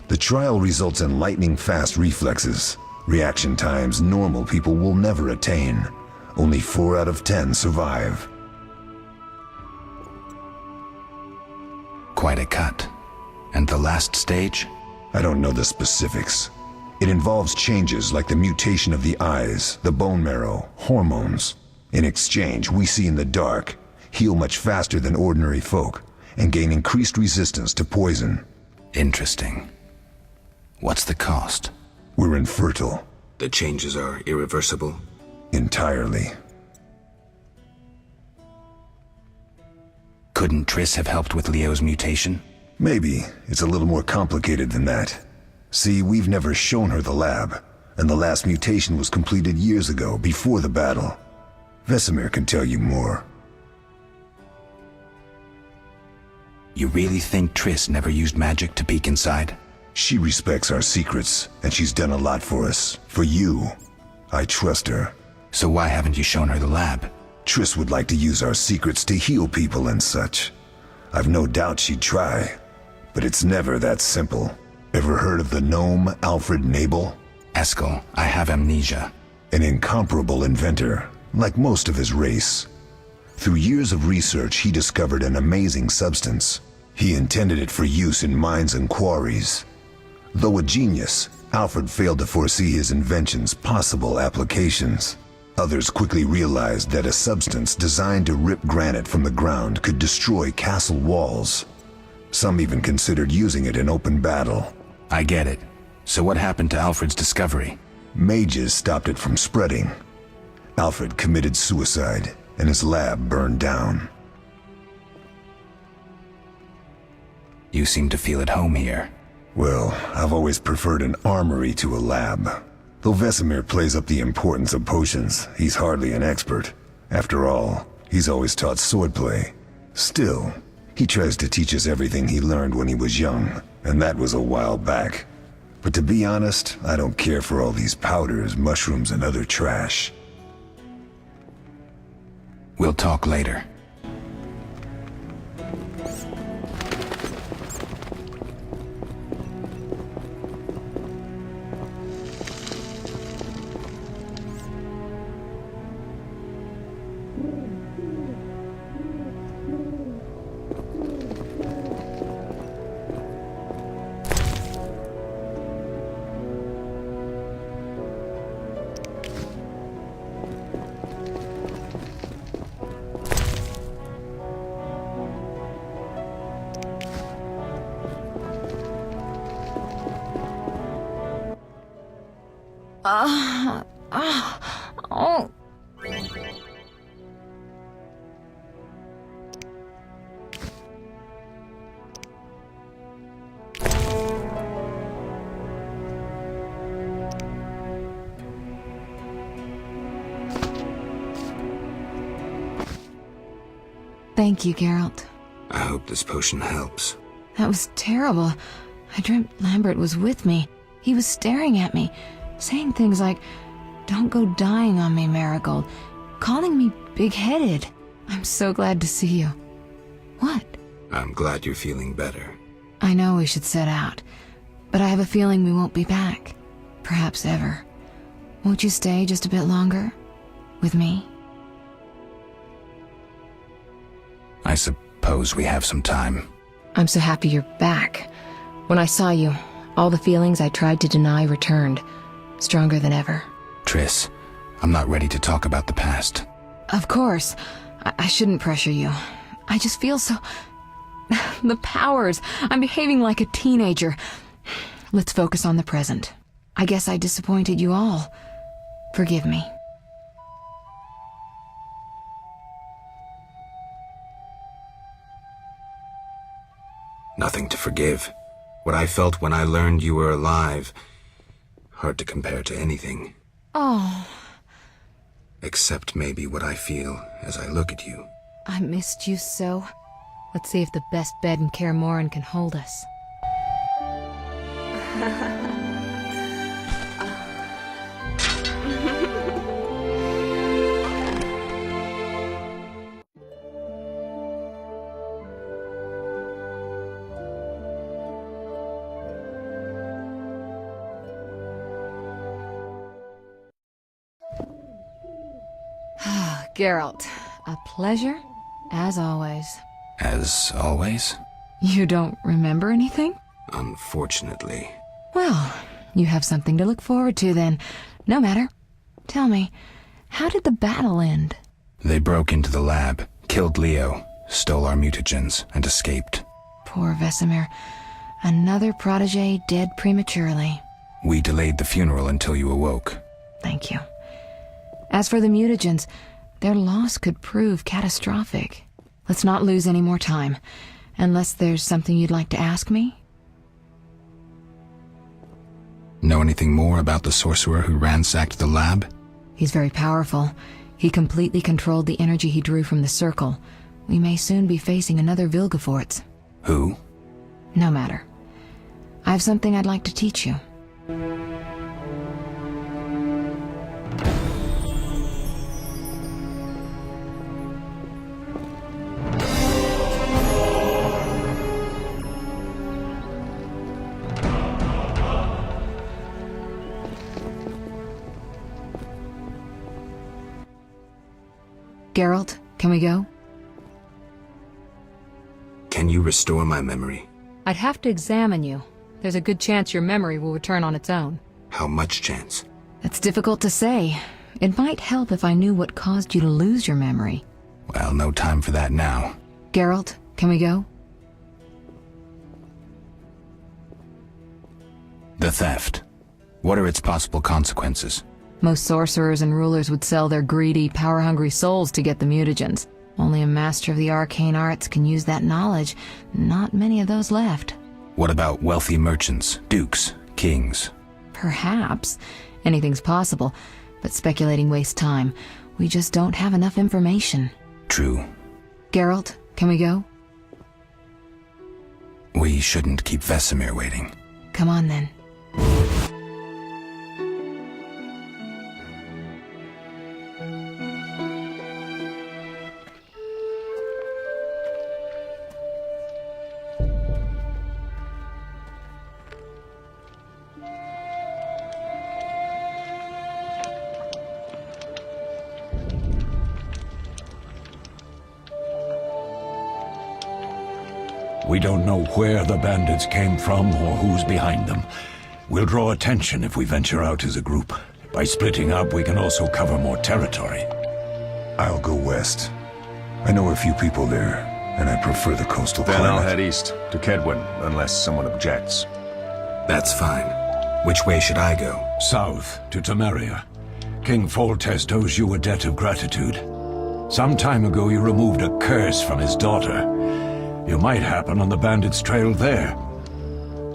[SPEAKER 2] The trial results in lightning-fast reflexes, reaction times normal people will never attain. Only 4 out of 10 survive.
[SPEAKER 3] Quite a cut. And the last stage?
[SPEAKER 2] I don't know the specifics. It involves changes like the mutation of the eyes, the bone marrow, hormones. In exchange, we see in the dark, heal much faster than ordinary folk, and gain increased resistance to poison.
[SPEAKER 3] Interesting. What's the cost?
[SPEAKER 2] We're infertile.
[SPEAKER 3] The changes are irreversible?
[SPEAKER 2] Entirely.
[SPEAKER 3] Couldn't Triss have helped with Leo's mutation?
[SPEAKER 2] Maybe. It's a little more complicated than that. See, we've never shown her the lab, and the last mutation was completed years ago, before the battle. Vesemir can tell you more.
[SPEAKER 3] You really think Triss never used magic to peek inside?
[SPEAKER 2] She respects our secrets, and she's done a lot for us. For you. I trust her.
[SPEAKER 3] So why haven't you shown her the lab?
[SPEAKER 2] Triss would like to use our secrets to heal people and such. I've no doubt she'd try, but it's never that simple. Ever heard of the gnome Alfred Nabel?
[SPEAKER 3] Eskel, I have amnesia.
[SPEAKER 2] An incomparable inventor, like most of his race. Through years of research, he discovered an amazing substance. He intended it for use in mines and quarries. Though a genius, Alfred failed to foresee his invention's possible applications. Others quickly realized that a substance designed to rip granite from the ground could destroy castle walls. Some even considered using it in open battle.
[SPEAKER 3] I get it. So what happened to Alfred's discovery?
[SPEAKER 2] Mages stopped it from spreading. Alfred committed suicide, and his lab burned down.
[SPEAKER 3] You seem to feel at home here.
[SPEAKER 2] Well, I've always preferred an armory to a lab. Though Vesemir plays up the importance of potions, he's hardly an expert. After all, he's always taught swordplay. Still, he tries to teach us everything he learned when he was young, and that was a while back. But to be honest, I don't care for all these powders, mushrooms, and other trash.
[SPEAKER 3] We'll talk later.
[SPEAKER 6] Oh. Thank you, Geralt.
[SPEAKER 3] I hope this potion helps.
[SPEAKER 6] That was terrible. I dreamt Lambert was with me. He was staring at me, saying things like, "Don't go dying on me, Marigold," calling me big-headed. I'm so glad to see you. What?
[SPEAKER 3] I'm glad you're feeling better.
[SPEAKER 6] I know we should set out, but I have a feeling we won't be back. Perhaps ever. Won't you stay just a bit longer? With me?
[SPEAKER 3] I suppose we have some time.
[SPEAKER 6] I'm so happy you're back. When I saw you, all the feelings I tried to deny returned, stronger than ever.
[SPEAKER 3] Triss, I'm not ready to talk about the past.
[SPEAKER 6] Of course. I shouldn't pressure you. I just feel so... The powers. I'm behaving like a teenager. Let's focus on the present. I guess I disappointed you all. Forgive me.
[SPEAKER 3] Nothing to forgive. What I felt when I learned you were alive, hard to compare to anything.
[SPEAKER 6] Oh,
[SPEAKER 3] Except maybe what I feel as I look at you.
[SPEAKER 6] I missed you so. Let's see if the best bed in Kaer Morhen can hold us. Geralt, a pleasure, as always.
[SPEAKER 3] As always?
[SPEAKER 6] You don't remember anything?
[SPEAKER 3] Unfortunately.
[SPEAKER 6] Well, you have something to look forward to then. No matter. Tell me, how did the battle end?
[SPEAKER 3] They broke into the lab, killed Leo, stole our mutagens, and escaped.
[SPEAKER 6] Poor Vesemir. Another protege dead prematurely.
[SPEAKER 3] We delayed the funeral until you awoke.
[SPEAKER 6] Thank you. As for the mutagens, their loss could prove catastrophic. Let's not lose any more time. Unless there's something you'd like to ask me?
[SPEAKER 3] Know anything more about the sorcerer who ransacked the lab?
[SPEAKER 6] He's very powerful. He completely controlled the energy he drew from the circle. We may soon be facing another Vilgefortz.
[SPEAKER 3] Who?
[SPEAKER 6] No matter. I have something I'd like to teach you. Geralt, can we go?
[SPEAKER 3] Can you restore my memory?
[SPEAKER 6] I'd have to examine you. There's a good chance your memory will return on its own.
[SPEAKER 3] How much chance?
[SPEAKER 6] That's difficult to say. It might help if I knew what caused you to lose your memory.
[SPEAKER 3] Well, no time for that now.
[SPEAKER 6] Geralt, can we go?
[SPEAKER 3] The theft. What are its possible consequences?
[SPEAKER 6] Most sorcerers and rulers would sell their greedy, power-hungry souls to get the mutagens. Only a master of the arcane arts can use that knowledge. Not many of those left.
[SPEAKER 3] What about wealthy merchants, dukes, kings?
[SPEAKER 6] Perhaps. Anything's possible, but speculating wastes time. We just don't have enough information.
[SPEAKER 3] True.
[SPEAKER 6] Geralt, can we go?
[SPEAKER 3] We shouldn't keep Vesemir waiting.
[SPEAKER 6] Come on then.
[SPEAKER 10] We don't know where the bandits came from or who's behind them. We'll draw attention if we venture out as a group. By splitting up, we can also cover more territory.
[SPEAKER 2] I'll go west. I know a few people there, and I prefer the coastal
[SPEAKER 8] Then
[SPEAKER 2] climate.
[SPEAKER 8] I'll head east, to Kedwin, unless someone objects.
[SPEAKER 3] That's fine. Which way should I go?
[SPEAKER 10] South, to Temeria. King Foltest owes you a debt of gratitude. Some time ago you removed a curse from his daughter. You might happen on the bandits' trail there.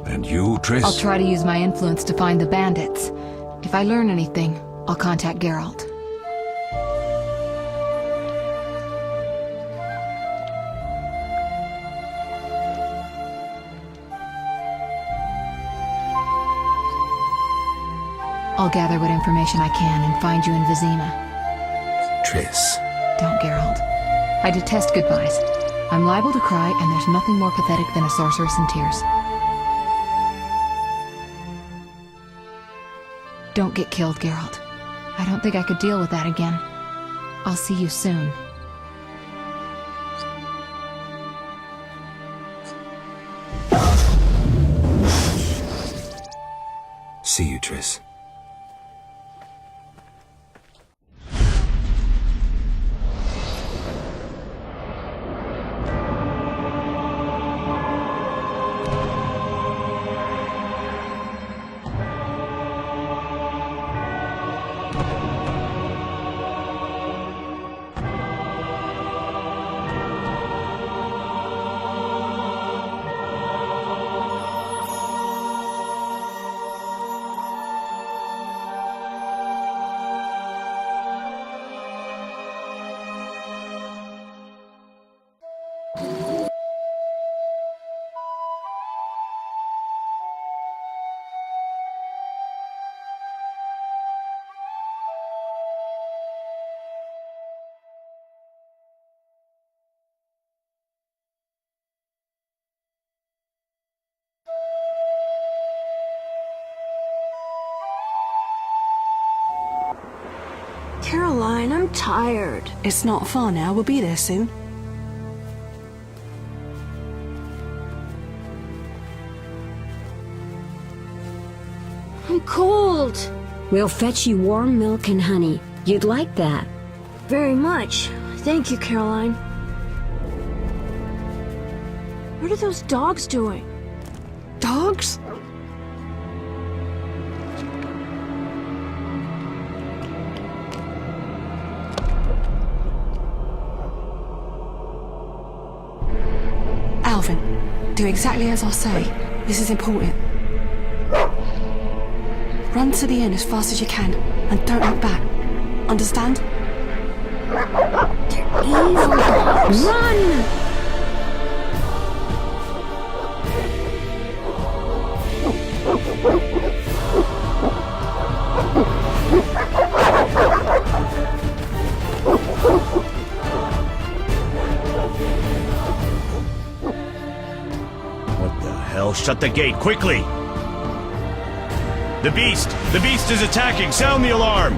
[SPEAKER 10] And you, Triss?
[SPEAKER 6] I'll try to use my influence to find the bandits. If I learn anything, I'll contact Geralt. I'll gather what information I can and find you in Vizima.
[SPEAKER 3] Triss.
[SPEAKER 6] Don't, Geralt. I detest goodbyes. I'm liable to cry, and there's nothing more pathetic than a sorceress in tears. Don't get killed, Geralt. I don't think I could deal with that again. I'll see you soon.
[SPEAKER 3] See you, Triss.
[SPEAKER 13] Caroline, I'm tired.
[SPEAKER 14] It's not far now. We'll be there soon.
[SPEAKER 13] I'm cold.
[SPEAKER 15] We'll fetch you warm milk and honey. You'd like that.
[SPEAKER 13] Very much. Thank you, Caroline. What are those dogs doing?
[SPEAKER 14] Dogs? Alvin, do exactly as I say. This is important. Run to the inn as fast as you can, and don't look back. Understand?
[SPEAKER 13] They're evil dogs.
[SPEAKER 15] Run!
[SPEAKER 16] What the hell? Shut the gate, quickly! The beast! The beast is attacking! Sound the alarm!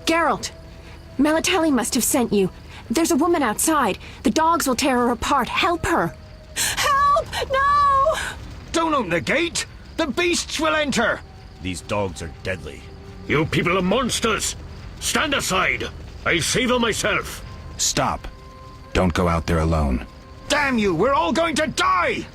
[SPEAKER 14] Geralt! Melatelli must have sent you. There's a woman outside. The dogs will tear her apart. Help her! Help! No!
[SPEAKER 16] Don't open the gate! The beasts will enter! These dogs are deadly. You people are monsters! Stand aside! I'll save them myself!
[SPEAKER 3] Stop. Don't go out there alone.
[SPEAKER 16] Damn you! We're all going to die!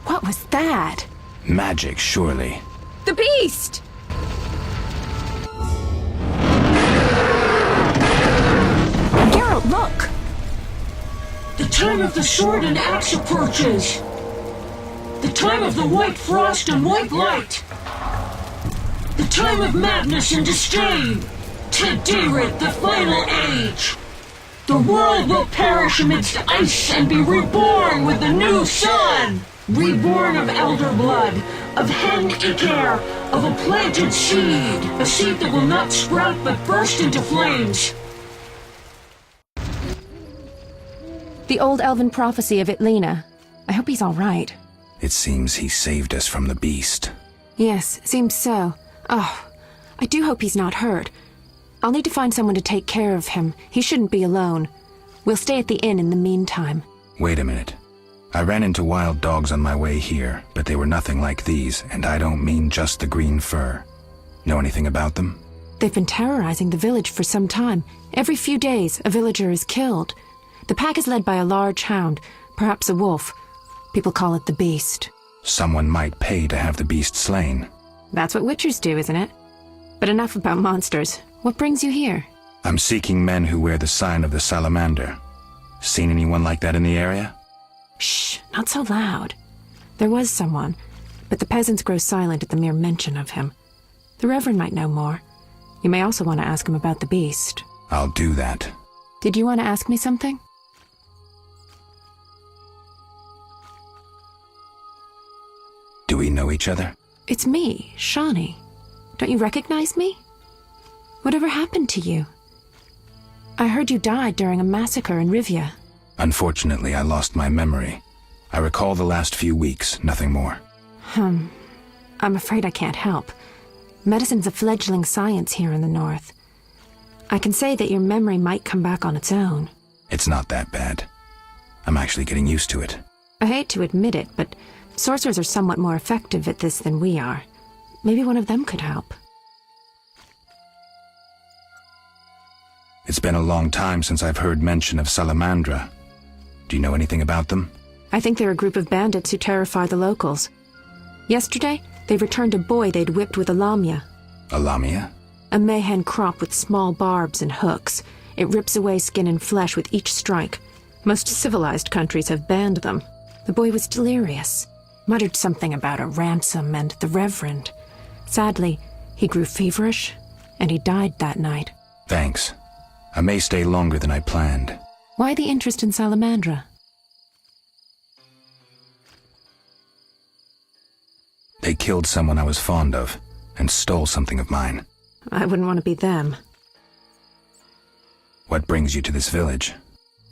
[SPEAKER 14] What was that?
[SPEAKER 3] Magic, surely.
[SPEAKER 14] The beast! Geralt, look!
[SPEAKER 17] The time of the sword and axe approaches. The time of the white frost and white light. The time of madness and disdain. Tedirit, the final age. The world will perish amidst ice and be reborn with the new sun. Reborn of elder blood, of hen Iker, of a planted seed. A seed that will not sprout but burst into flames.
[SPEAKER 14] The old elven prophecy of Itlena. I hope he's all right.
[SPEAKER 3] It seems he saved us from the beast.
[SPEAKER 14] Yes, seems so. Oh, I do hope he's not hurt. I'll need to find someone to take care of him. He shouldn't be alone. We'll stay at the inn in the meantime.
[SPEAKER 3] Wait a minute. I ran into wild dogs on my way here, but they were nothing like these, and I don't mean just the green fur. Know anything about them?
[SPEAKER 14] They've been terrorizing the village for some time. Every few days, a villager is killed. The pack is led by a large hound, perhaps a wolf. People call it the Beast.
[SPEAKER 3] Someone might pay to have the beast slain.
[SPEAKER 14] That's what witchers do, isn't it? But enough about monsters. What brings you here?
[SPEAKER 3] I'm seeking men who wear the sign of the salamander. Seen anyone like that in the area?
[SPEAKER 14] Shh, not so loud. There was someone, but the peasants grow silent at the mere mention of him. The Reverend might know more. You may also want to ask him about the beast.
[SPEAKER 3] I'll do that.
[SPEAKER 14] Did you want to ask me something?
[SPEAKER 3] Do we know each other?
[SPEAKER 14] It's me, Shawnee. Don't you recognize me? Whatever happened to you? I heard you died during a massacre in Rivia.
[SPEAKER 3] Unfortunately, I lost my memory. I recall the last few weeks, nothing more.
[SPEAKER 14] I'm afraid I can't help. Medicine's a fledgling science here in the north. I can say that your memory might come back on its own.
[SPEAKER 3] It's not that bad. I'm actually getting used to it.
[SPEAKER 14] I hate to admit it, but sorcerers are somewhat more effective at this than we are. Maybe one of them could help.
[SPEAKER 3] It's been a long time since I've heard mention of Salamandra. Do you know anything about them?
[SPEAKER 14] I think they're a group of bandits who terrify the locals. Yesterday, they returned a boy they'd whipped with a lamia.
[SPEAKER 3] A lamia?
[SPEAKER 14] A mayhen crop with small barbs and hooks. It rips away skin and flesh with each strike. Most civilized countries have banned them. The boy was delirious. Muttered something about a ransom and the Reverend. Sadly, he grew feverish, and he died that night.
[SPEAKER 3] Thanks. I may stay longer than I planned.
[SPEAKER 14] Why the interest in Salamandra?
[SPEAKER 3] They killed someone I was fond of, and stole something of mine.
[SPEAKER 14] I wouldn't want to be them.
[SPEAKER 3] What brings you to this village?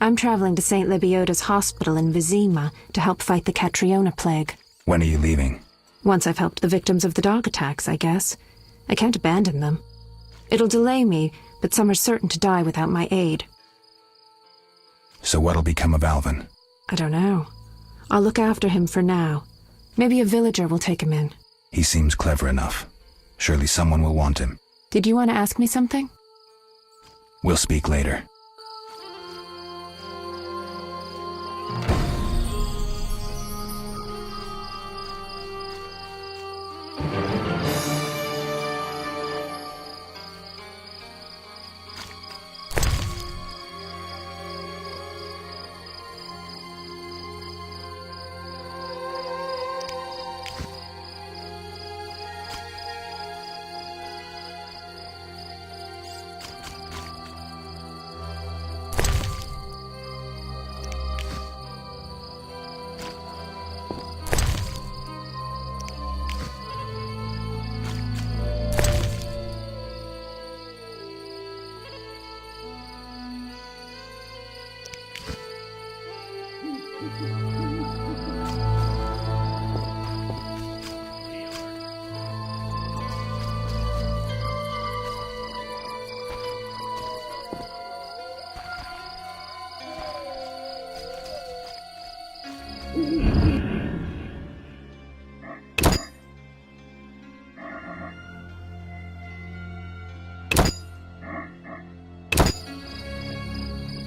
[SPEAKER 14] I'm traveling to St. Lebioda's hospital in Vizima to help fight the Catriona plague.
[SPEAKER 3] When are you leaving?
[SPEAKER 14] Once I've helped the victims of the dog attacks, I guess. I can't abandon them. It'll delay me, but some are certain to die without my aid.
[SPEAKER 3] So what'll become of Alvin?
[SPEAKER 14] I don't know. I'll look after him for now. Maybe a villager will take him in.
[SPEAKER 3] He seems clever enough. Surely someone will want him.
[SPEAKER 14] Did you want to ask me something?
[SPEAKER 3] We'll speak later.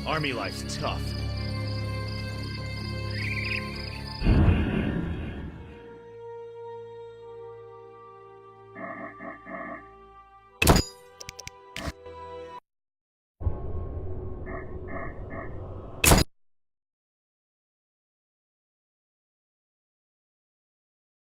[SPEAKER 16] Army life's tough.